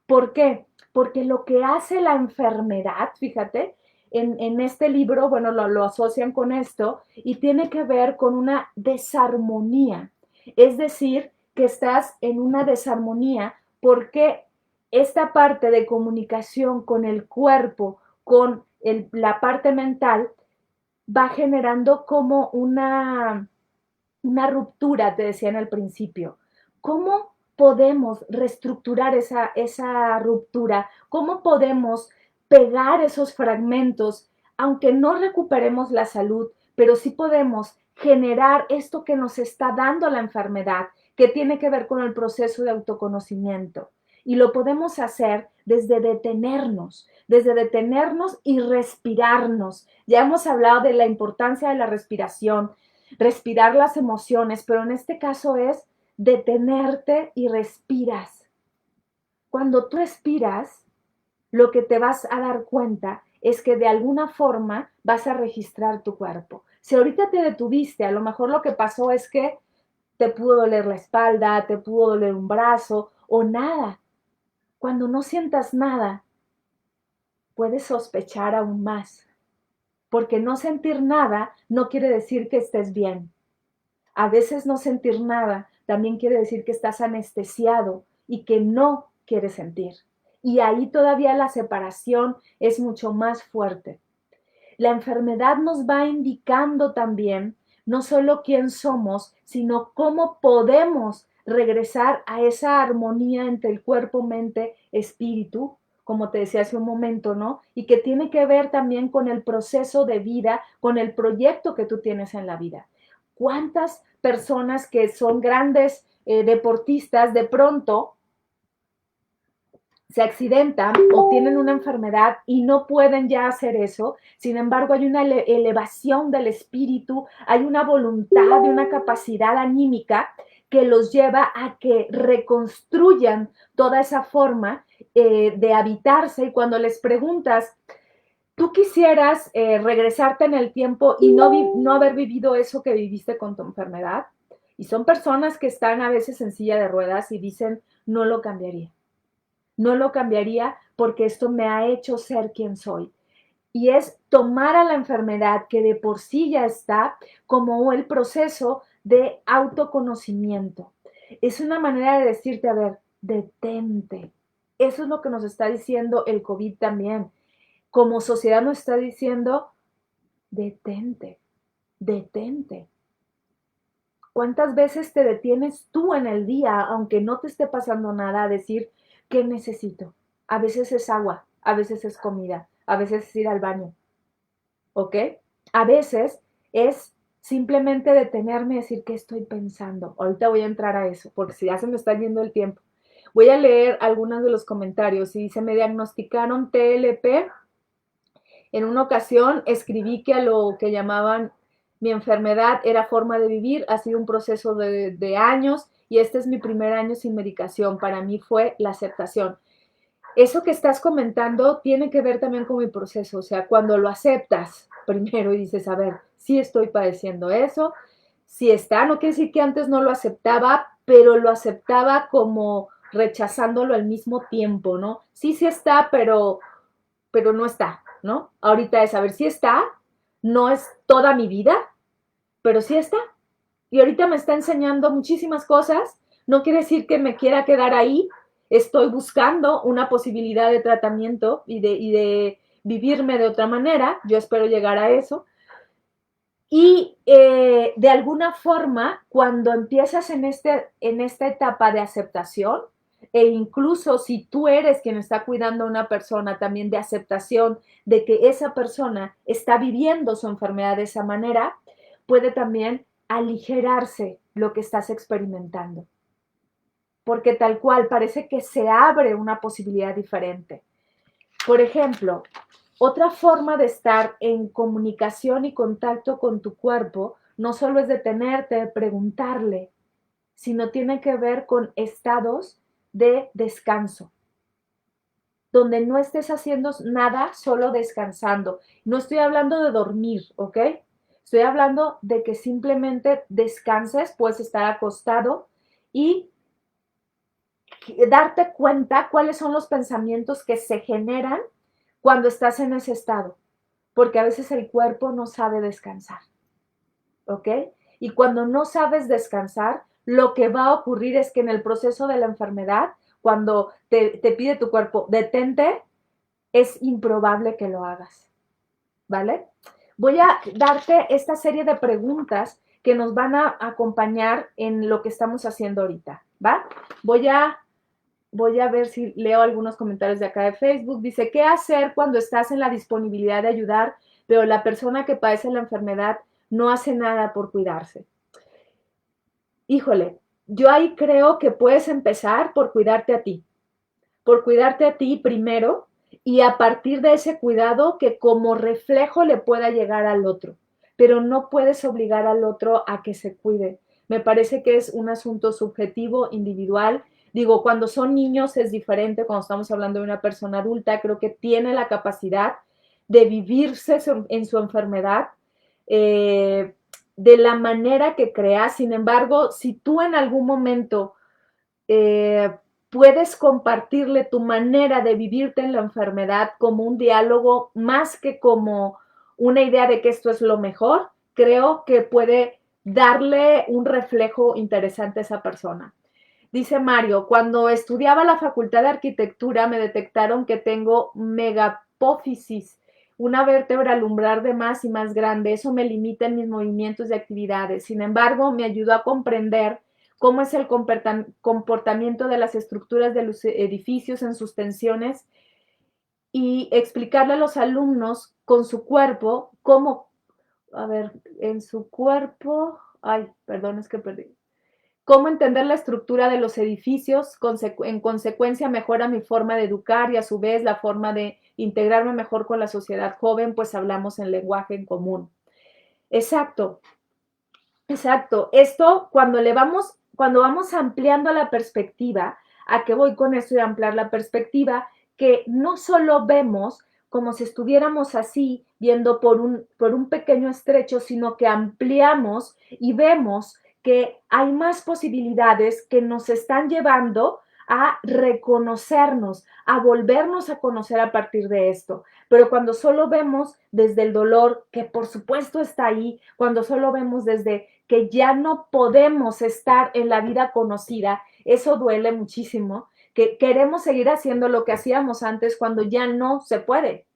¿Por qué? Porque lo que hace la enfermedad, fíjate, en este libro, bueno, lo asocian con esto y tiene que ver con una desarmonía. Es decir, que estás en una desarmonía porque esta parte de comunicación con el cuerpo, con la parte mental, va generando como una ruptura, te decía en el principio. ¿Cómo podemos reestructurar esa ruptura? ¿Cómo podemos pegar esos fragmentos, aunque no recuperemos la salud, pero sí podemos generar esto que nos está dando la enfermedad, que tiene que ver con el proceso de autoconocimiento? Y lo podemos hacer desde detenernos y respirarnos. Ya hemos hablado de la importancia de la respiración, respirar las emociones, pero en este caso es detenerte y respiras. Cuando tú respiras, lo que te vas a dar cuenta es que de alguna forma vas a registrar tu cuerpo. Si ahorita te detuviste, a lo mejor lo que pasó es que te pudo doler la espalda, te pudo doler un brazo o nada. Cuando no sientas nada, puedes sospechar aún más, porque no sentir nada no quiere decir que estés bien. A veces no sentir nada también quiere decir que estás anestesiado y que no quieres sentir. Y ahí todavía la separación es mucho más fuerte. La enfermedad nos va indicando también no solo quién somos, sino cómo podemos regresar a esa armonía entre el cuerpo, mente, espíritu, como te decía hace un momento, ¿no? Y que tiene que ver también con el proceso de vida, con el proyecto que tú tienes en la vida. ¿Cuántas personas que son grandes deportistas de pronto se accidentan o tienen una enfermedad y no pueden ya hacer eso? Sin embargo, hay una elevación del espíritu, hay una voluntad y una capacidad anímica que los lleva a que reconstruyan toda esa forma de habitarse. Y cuando les preguntas, ¿tú quisieras regresarte en el tiempo y no haber vivido eso que viviste con tu enfermedad? Y son personas que están a veces en silla de ruedas y dicen, no lo cambiaría. No lo cambiaría porque esto me ha hecho ser quien soy. Y es tomar a la enfermedad que de por sí ya está como el proceso de autoconocimiento. Es una manera de decirte, a ver, detente. Eso es lo que nos está diciendo el COVID también. Como sociedad nos está diciendo, detente, detente. ¿Cuántas veces te detienes tú en el día, aunque no te esté pasando nada, a decir, ¿qué necesito? A veces es agua, a veces es comida, a veces es ir al baño, ¿ok? A veces es simplemente detenerme y decir, ¿qué estoy pensando? Ahorita voy a entrar a eso, porque si ya se me está yendo el tiempo. Voy a leer algunos de los comentarios y dice, me diagnosticaron TLP. En una ocasión escribí que a lo que llamaban mi enfermedad era forma de vivir, ha sido un proceso de años y este es mi primer año sin medicación. Para mí fue la aceptación. Eso que estás comentando tiene que ver también con mi proceso, o sea, cuando lo aceptas primero y dices, a ver, sí estoy padeciendo eso, sí está, no quiere decir que antes no lo aceptaba, pero lo aceptaba como rechazándolo al mismo tiempo, ¿no? Sí, sí está, pero no está, ¿no? Ahorita es saber si está, no es toda mi vida, pero sí está. Y ahorita me está enseñando muchísimas cosas, no quiere decir que me quiera quedar ahí, estoy buscando una posibilidad de tratamiento y de vivirme de otra manera, yo espero llegar a eso. Y de alguna forma, cuando empiezas en esta etapa de aceptación, e incluso si tú eres quien está cuidando a una persona, también de aceptación de que esa persona está viviendo su enfermedad de esa manera, puede también aligerarse lo que estás experimentando. Porque tal cual parece que se abre una posibilidad diferente. Por ejemplo, otra forma de estar en comunicación y contacto con tu cuerpo no solo es detenerte, preguntarle, sino tiene que ver con estados de descanso, donde no estés haciendo nada, solo descansando. No estoy hablando de dormir, ¿ok? Estoy hablando de que simplemente descanses, puedes estar acostado y darte cuenta cuáles son los pensamientos que se generan cuando estás en ese estado, porque a veces el cuerpo no sabe descansar, ¿ok? Y cuando no sabes descansar, lo que va a ocurrir es que en el proceso de la enfermedad, cuando te pide tu cuerpo, detente, es improbable que lo hagas, ¿vale? Voy a darte esta serie de preguntas que nos van a acompañar en lo que estamos haciendo ahorita, ¿va? Voy a ver si leo algunos comentarios de acá de Facebook. Dice, ¿qué hacer cuando estás en la disponibilidad de ayudar, pero la persona que padece la enfermedad no hace nada por cuidarse? Híjole, yo ahí creo que puedes empezar por cuidarte a ti primero y a partir de ese cuidado que como reflejo le pueda llegar al otro, pero no puedes obligar al otro a que se cuide. Me parece que es un asunto subjetivo, individual. Digo, cuando son niños es diferente, cuando estamos hablando de una persona adulta, creo que tiene la capacidad de vivirse en su enfermedad eh, de la manera que crea. Sin embargo, si tú en algún momento eh, puedes compartirle tu manera de vivirte en la enfermedad como un diálogo más que como una idea de que esto es lo mejor, creo que puede darle un reflejo interesante a esa persona. Dice Mario, cuando estudiaba la Facultad de Arquitectura me detectaron que tengo megapófisis, una vértebra lumbar de más y más grande. Eso me limita en mis movimientos y actividades. Sin embargo, me ayudó a comprender cómo es el comportamiento de las estructuras de los edificios en sus tensiones y explicarle a los alumnos con su cuerpo cómo, a ver, en su cuerpo, ay, perdón, es que perdí cómo entender la estructura de los edificios, en consecuencia mejora mi forma de educar y a su vez la forma de integrarme mejor con la sociedad joven, pues hablamos en lenguaje en común. Exacto, exacto. Esto cuando vamos ampliando la perspectiva, ¿a qué voy con esto de ampliar la perspectiva? Que no solo vemos como si estuviéramos así, viendo por un pequeño estrecho, sino que ampliamos y vemos que hay más posibilidades que nos están llevando a reconocernos, a volvernos a conocer a partir de esto. Pero cuando solo vemos desde el dolor, que por supuesto está ahí, cuando solo vemos desde que ya no podemos estar en la vida conocida, eso duele muchísimo, que queremos seguir haciendo lo que hacíamos antes cuando ya no se puede.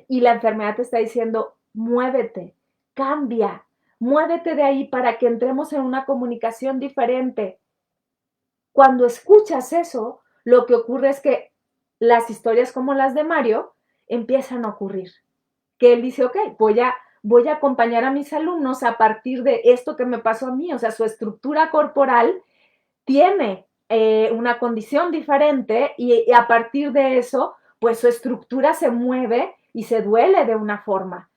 Y la enfermedad te está diciendo, muévete, cambia, muévete de ahí para que entremos en una comunicación diferente. Cuando escuchas eso, lo que ocurre es que las historias como las de Mario empiezan a ocurrir. Que él dice, ok, voy a acompañar a mis alumnos a partir de esto que me pasó a mí. O sea, su estructura corporal tiene una condición diferente y a partir de eso, pues su estructura se mueve y se duele de una forma.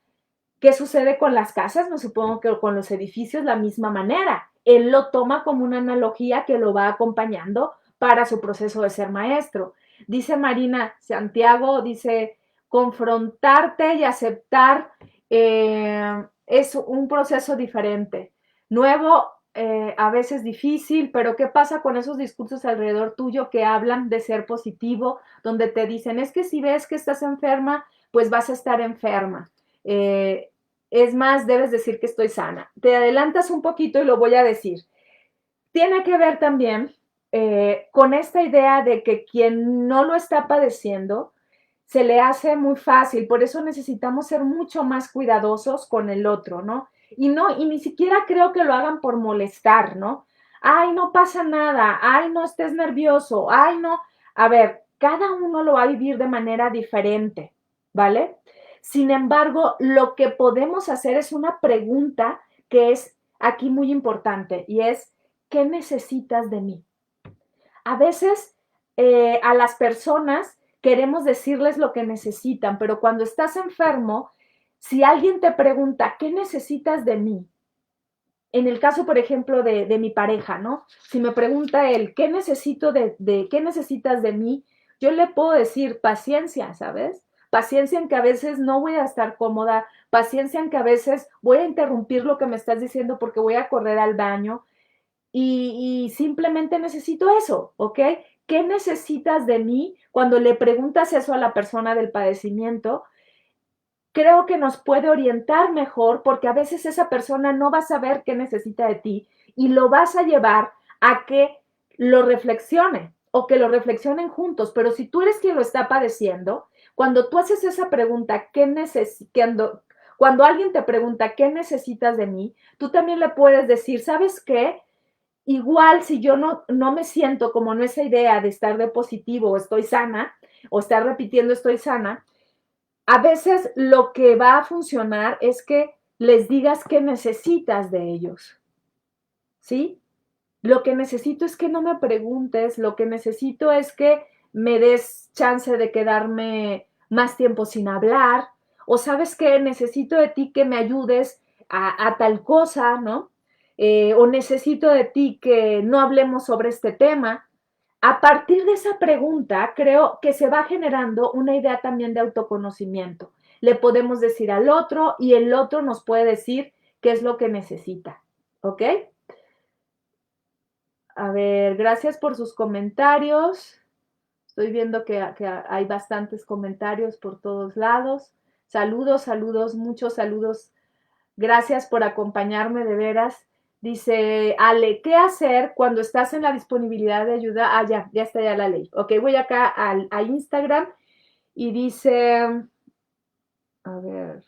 ¿Qué sucede con las casas? Me supongo que con los edificios la misma manera. Él lo toma como una analogía que lo va acompañando para su proceso de ser maestro. Dice Marina Santiago, dice, confrontarte y aceptar es un proceso diferente. Nuevo, a veces difícil, pero ¿qué pasa con esos discursos alrededor tuyo que hablan de ser positivo, donde te dicen, es que si ves que estás enferma, pues vas a estar enferma? Es más, debes decir que estoy sana. Te adelantas un poquito y lo voy a decir. Tiene que ver también con esta idea de que quien no lo está padeciendo se le hace muy fácil, por eso necesitamos ser mucho más cuidadosos con el otro, ¿no? Y ni siquiera creo que lo hagan por molestar, ¿no? Ay, no pasa nada, ay, no estés nervioso, ay, no. A ver, cada uno lo va a vivir de manera diferente, ¿vale? Sin embargo, lo que podemos hacer es una pregunta que es aquí muy importante y es, ¿qué necesitas de mí? A veces a las personas queremos decirles lo que necesitan, pero cuando estás enfermo, si alguien te pregunta, ¿qué necesitas de mí? En el caso, por ejemplo, de mi pareja, ¿no? Si me pregunta él, ¿qué necesito qué necesitas de mí? Yo le puedo decir paciencia, ¿sabes? Paciencia en que a veces no voy a estar cómoda, paciencia en que a veces voy a interrumpir lo que me estás diciendo porque voy a correr al baño, y simplemente necesito eso, ¿ok? ¿Qué necesitas de mí? Cuando le preguntas eso a la persona del padecimiento, creo que nos puede orientar mejor porque a veces esa persona no va a saber qué necesita de ti y lo vas a llevar a que lo reflexione o que lo reflexionen juntos. Pero si tú eres quien lo está padeciendo, cuando tú haces esa pregunta, cuando alguien te pregunta, ¿qué necesitas de mí? Tú también le puedes decir, ¿sabes qué? Igual si yo no me siento como en esa idea de estar de positivo o estoy sana, o estar repitiendo estoy sana, a veces lo que va a funcionar es que les digas qué necesitas de ellos, ¿sí? Lo que necesito es que no me preguntes, lo que necesito es que me des chance de quedarme más tiempo sin hablar, o sabes que necesito de ti que me ayudes a tal cosa, ¿no? O necesito de ti que no hablemos sobre este tema. A partir de esa pregunta, creo que se va generando una idea también de autoconocimiento. Le podemos decir al otro y el otro nos puede decir qué es lo que necesita, ¿ok? A ver, gracias por sus comentarios. Estoy viendo que hay bastantes comentarios por todos lados. Saludos, saludos, muchos saludos. Gracias por acompañarme de veras. Dice Ale, ¿qué hacer cuando estás en la disponibilidad de ayuda? Ah, ya está ya la ley. Ok, voy acá a Instagram y dice, a ver,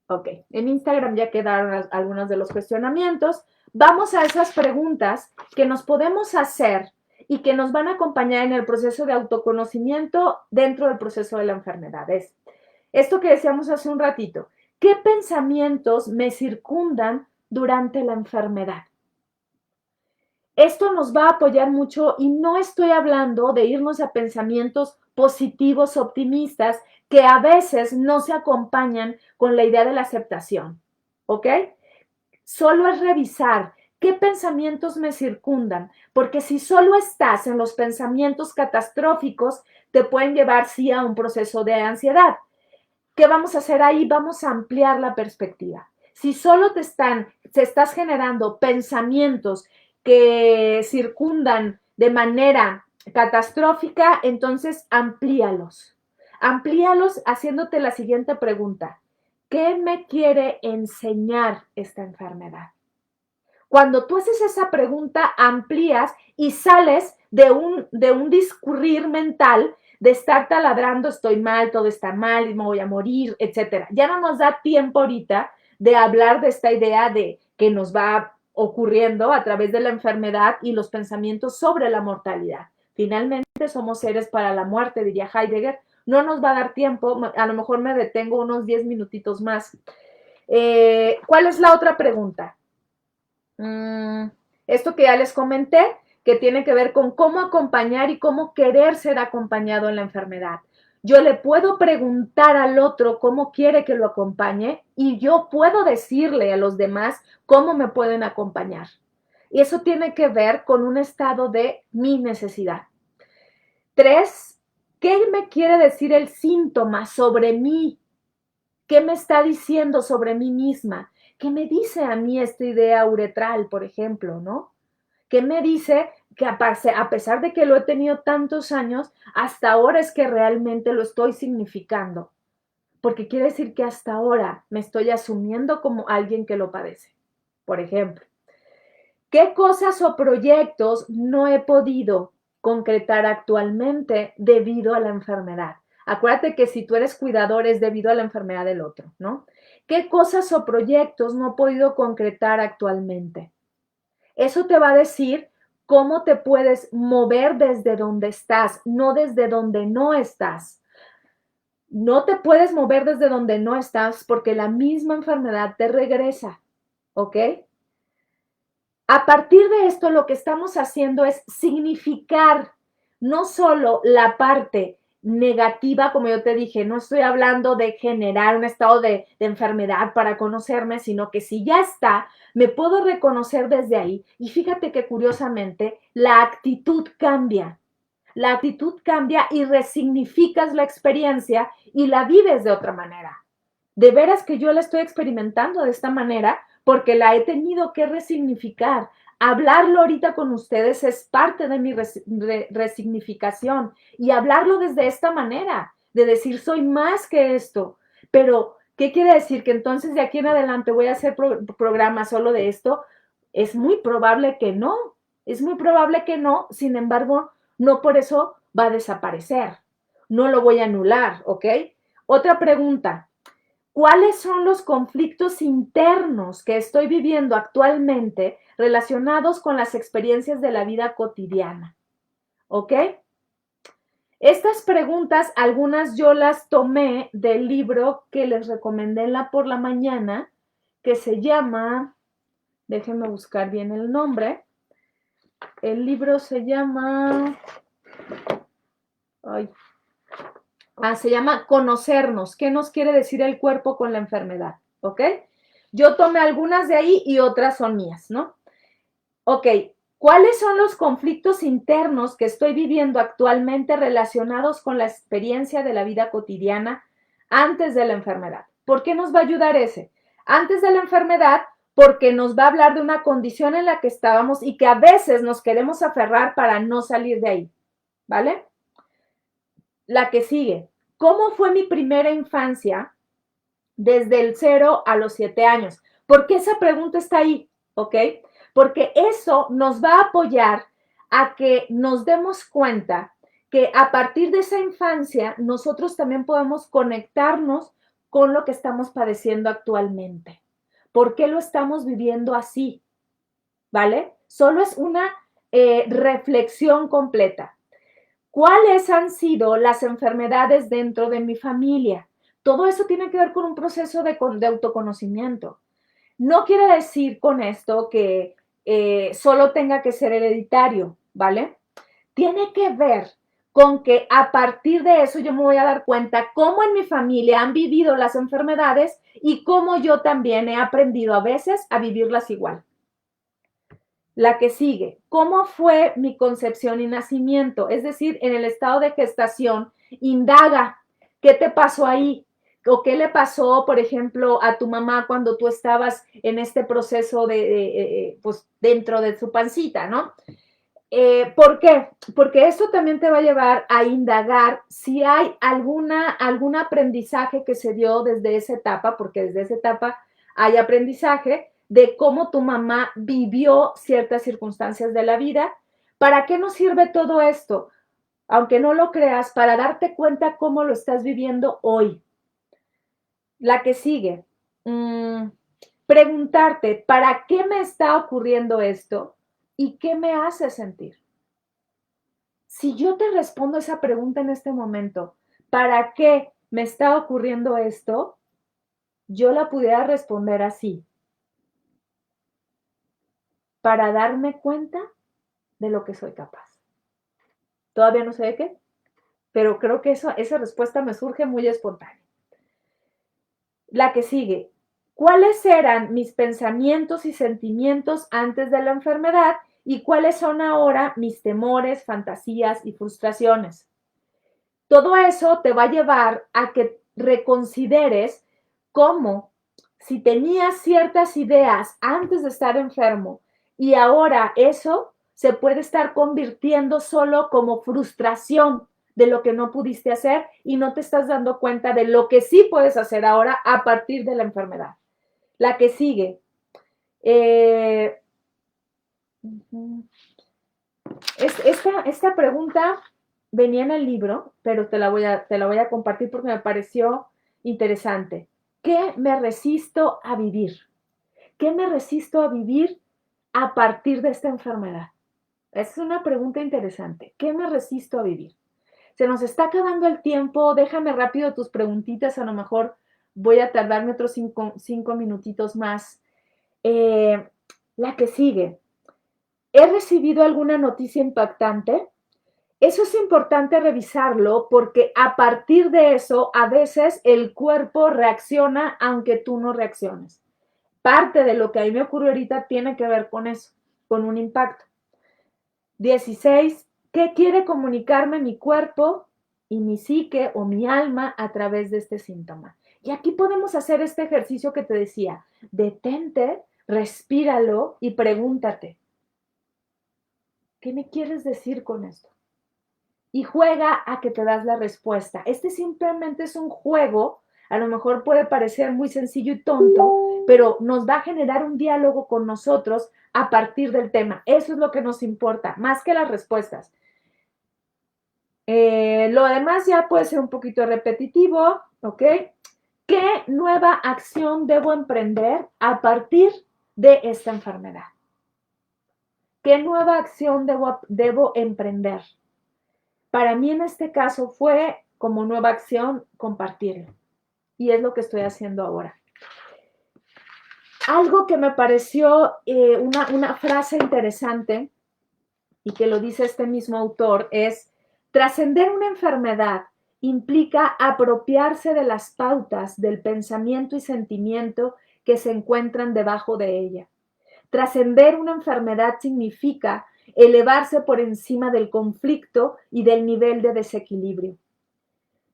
ok, en Instagram ya quedaron algunos de los cuestionamientos. Vamos a esas preguntas que nos podemos hacer y que nos van a acompañar en el proceso de autoconocimiento dentro del proceso de la enfermedad. Es esto que decíamos hace un ratito. ¿Qué pensamientos me circundan durante la enfermedad? Esto nos va a apoyar mucho y no estoy hablando de irnos a pensamientos positivos, optimistas, que a veces no se acompañan con la idea de la aceptación, ¿ok? Solo es revisar qué pensamientos me circundan, porque si solo estás en los pensamientos catastróficos, te pueden llevar sí a un proceso de ansiedad. ¿Qué vamos a hacer ahí? Vamos a ampliar la perspectiva. Si solo se estás generando pensamientos que circundan de manera catastrófica, entonces amplíalos. Amplíalos haciéndote la siguiente pregunta. ¿Qué me quiere enseñar esta enfermedad? Cuando tú haces esa pregunta, amplías y sales de un discurrir mental de estar taladrando, estoy mal, todo está mal, me voy a morir, etcétera. Ya no nos da tiempo ahorita de hablar de esta idea de que nos va ocurriendo a través de la enfermedad y los pensamientos sobre la mortalidad. Finalmente somos seres para la muerte, diría Heidegger. No nos va a dar tiempo, a lo mejor me detengo unos 10 minutitos más. ¿Cuál es la otra pregunta? Esto que ya les comenté, que tiene que ver con cómo acompañar y cómo querer ser acompañado en la enfermedad. Yo le puedo preguntar al otro cómo quiere que lo acompañe y yo puedo decirle a los demás cómo me pueden acompañar. Y eso tiene que ver con un estado de mi necesidad. 3, ¿qué me quiere decir el síntoma sobre mí? ¿Qué me está diciendo sobre mí misma? ¿Qué me dice a mí esta idea uretral, por ejemplo, no? ¿Qué me dice que a pesar de que lo he tenido tantos años, hasta ahora es que realmente lo estoy significando? Porque quiere decir que hasta ahora me estoy asumiendo como alguien que lo padece, por ejemplo. ¿Qué cosas o proyectos no he podido concretar actualmente debido a la enfermedad? Acuérdate que si tú eres cuidador es debido a la enfermedad del otro, ¿no? ¿Qué cosas o proyectos no he podido concretar actualmente? Eso te va a decir cómo te puedes mover desde donde estás, no desde donde no estás. No te puedes mover desde donde no estás porque la misma enfermedad te regresa, ¿ok? A partir de esto, lo que estamos haciendo es significar no solo la parte negativa, como yo te dije, no estoy hablando de generar un estado de enfermedad para conocerme, sino que si ya está, me puedo reconocer desde ahí. Y fíjate que curiosamente, la actitud cambia. La actitud cambia y resignificas la experiencia y la vives de otra manera. De veras que yo la estoy experimentando de esta manera porque la he tenido que resignificar. Hablarlo ahorita con ustedes es parte de mi resignificación y hablarlo desde esta manera, de decir soy más que esto. Pero, ¿qué quiere decir? Que entonces de aquí en adelante voy a hacer programas solo de esto. Es muy probable que no, es muy probable que no, sin embargo, no por eso va a desaparecer. No lo voy a anular, ¿ok? Otra pregunta. ¿Cuáles son los conflictos internos que estoy viviendo actualmente relacionados con las experiencias de la vida cotidiana? ¿Ok? Estas preguntas, algunas yo las tomé del libro que les recomendé en la por la mañana, que se llama, déjenme buscar bien el nombre, el libro se llama, ay, se llama Conocernos. ¿Qué nos quiere decir el cuerpo con la enfermedad? ¿Ok? Yo tomé algunas de ahí y otras son mías, ¿no? Ok, ¿cuáles son los conflictos internos que estoy viviendo actualmente relacionados con la experiencia de la vida cotidiana antes de la enfermedad? ¿Por qué nos va a ayudar ese? Antes de la enfermedad, porque nos va a hablar de una condición en la que estábamos y que a veces nos queremos aferrar para no salir de ahí, ¿vale? La que sigue, ¿cómo fue mi primera infancia desde el 0 a los 7 años? ¿Por qué esa pregunta está ahí? ¿Ok? Porque eso nos va a apoyar a que nos demos cuenta que a partir de esa infancia nosotros también podemos conectarnos con lo que estamos padeciendo actualmente. ¿Por qué lo estamos viviendo así? ¿Vale? Solo es una reflexión completa. ¿Cuáles han sido las enfermedades dentro de mi familia? Todo eso tiene que ver con un proceso de autoconocimiento. No quiere decir con esto que solo tenga que ser hereditario, ¿vale? Tiene que ver con que a partir de eso yo me voy a dar cuenta cómo en mi familia han vivido las enfermedades y cómo yo también he aprendido a veces a vivirlas igual. La que sigue, ¿cómo fue mi concepción y nacimiento? Es decir, en el estado de gestación, indaga, ¿qué te pasó ahí? ¿O qué le pasó, por ejemplo, a tu mamá cuando tú estabas en este proceso pues dentro de su pancita, ¿no? ¿Por qué? Porque esto también te va a llevar a indagar si hay algún aprendizaje que se dio desde esa etapa, porque desde esa etapa hay aprendizaje de cómo tu mamá vivió ciertas circunstancias de la vida. ¿Para qué nos sirve todo esto? Aunque no lo creas, para darte cuenta cómo lo estás viviendo hoy. La que sigue. Preguntarte, ¿para qué me está ocurriendo esto? ¿Y qué me hace sentir? Si yo te respondo esa pregunta en este momento, ¿para qué me está ocurriendo esto? Yo la pudiera responder así, para darme cuenta de lo que soy capaz. Todavía no sé de qué, pero creo que esa respuesta me surge muy espontánea. La que sigue, ¿cuáles eran mis pensamientos y sentimientos antes de la enfermedad y cuáles son ahora mis temores, fantasías y frustraciones? Todo eso te va a llevar a que reconsideres cómo si tenías ciertas ideas antes de estar enfermo y ahora eso se puede estar convirtiendo solo como frustración de lo que no pudiste hacer y no te estás dando cuenta de lo que sí puedes hacer ahora a partir de la enfermedad. La que sigue, Ujú. Esta pregunta venía en el libro, pero te la voy a compartir porque me pareció interesante. ¿Qué me resisto a vivir? ¿Qué me resisto a vivir a partir de esta enfermedad? Es una pregunta interesante. ¿Qué me resisto a vivir? Se nos está acabando el tiempo. Déjame rápido tus preguntitas. A lo mejor voy a tardarme otros cinco minutitos más. Eh, la que sigue. ¿He recibido alguna noticia impactante? Eso es importante revisarlo porque a partir de eso, a veces el cuerpo reacciona aunque tú no reacciones. Parte de lo que a mí me ocurrió ahorita tiene que ver con eso, con un impacto. 16. ¿Qué quiere comunicarme mi cuerpo y mi psique o mi alma a través de este síntoma? Y aquí podemos hacer este ejercicio que te decía. Detente, respíralo y pregúntate, ¿qué me quieres decir con esto? Y juega a que te das la respuesta. Este simplemente es un juego, a lo mejor puede parecer muy sencillo y tonto, pero nos va a generar un diálogo con nosotros a partir del tema. Eso es lo que nos importa, más que las respuestas. Lo demás ya puede ser un poquito repetitivo, ¿ok? ¿Qué nueva acción debo emprender a partir de esta enfermedad? ¿Qué nueva acción debo emprender? Para mí en este caso fue como nueva acción compartirlo. Y es lo que estoy haciendo ahora. Algo que me pareció una frase interesante y que lo dice este mismo autor es, trascender una enfermedad implica apropiarse de las pautas del pensamiento y sentimiento que se encuentran debajo de ella. Trascender una enfermedad significa elevarse por encima del conflicto y del nivel de desequilibrio.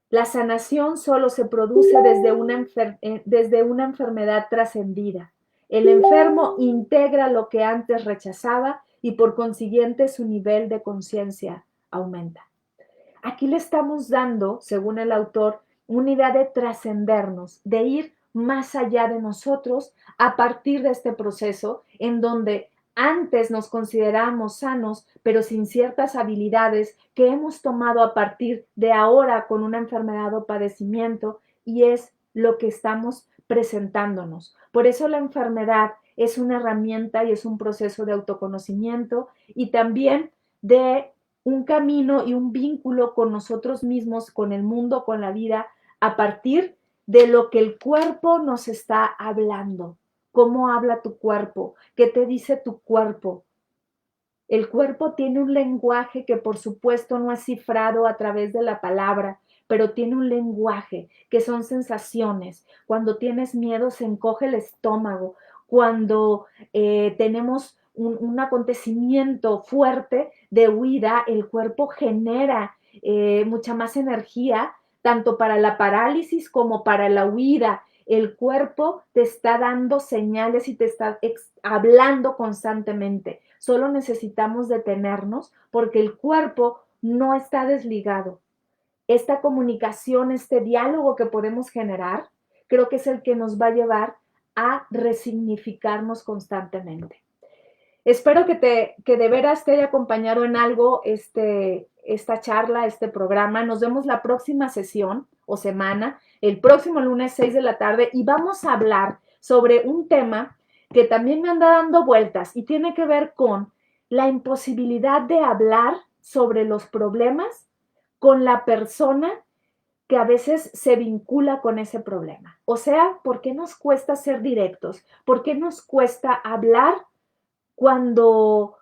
La sanación solo se produce desde una enfermedad trascendida. El enfermo integra lo que antes rechazaba y por consiguiente su nivel de conciencia aumenta. Aquí le estamos dando, según el autor, una idea de trascendernos, de ir más allá de nosotros a partir de este proceso en donde antes nos considerábamos sanos, pero sin ciertas habilidades que hemos tomado a partir de ahora con una enfermedad o padecimiento, y es lo que estamos presentándonos. Por eso la enfermedad es una herramienta y es un proceso de autoconocimiento y también de un camino y un vínculo con nosotros mismos, con el mundo, con la vida, a partir de lo que el cuerpo nos está hablando. ¿Cómo habla tu cuerpo? ¿Qué te dice tu cuerpo? El cuerpo tiene un lenguaje que por supuesto no es cifrado a través de la palabra, pero tiene un lenguaje que son sensaciones. Cuando tienes miedo se encoge el estómago. Cuando tenemos un acontecimiento fuerte de huida, el cuerpo genera mucha más energía, tanto para la parálisis como para la huida. El cuerpo te está dando señales y te está hablando constantemente. Solo necesitamos detenernos porque el cuerpo no está desligado. Esta comunicación, este diálogo que podemos generar, creo que es el que nos va a llevar a resignificarnos constantemente. Espero que de veras te haya acompañado en algo esta charla, este programa. Nos vemos la próxima sesión o semana, el próximo lunes 6 de la tarde, y vamos a hablar sobre un tema que también me anda dando vueltas y tiene que ver con la imposibilidad de hablar sobre los problemas con la persona que a veces se vincula con ese problema. O sea, ¿por qué nos cuesta ser directos? ¿Por qué nos cuesta hablar cuando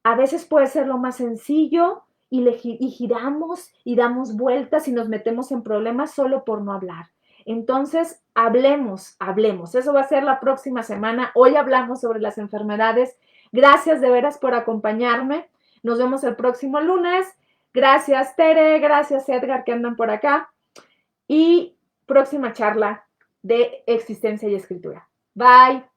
a veces puede ser lo más sencillo y giramos y damos vueltas y nos metemos en problemas solo por no hablar? Entonces, hablemos. Eso va a ser la próxima semana. Hoy hablamos sobre las enfermedades. Gracias de veras por acompañarme. Nos vemos el próximo lunes. Gracias, Tere. Gracias, Edgar, que andan por acá. Y próxima charla de existencia y escritura. Bye.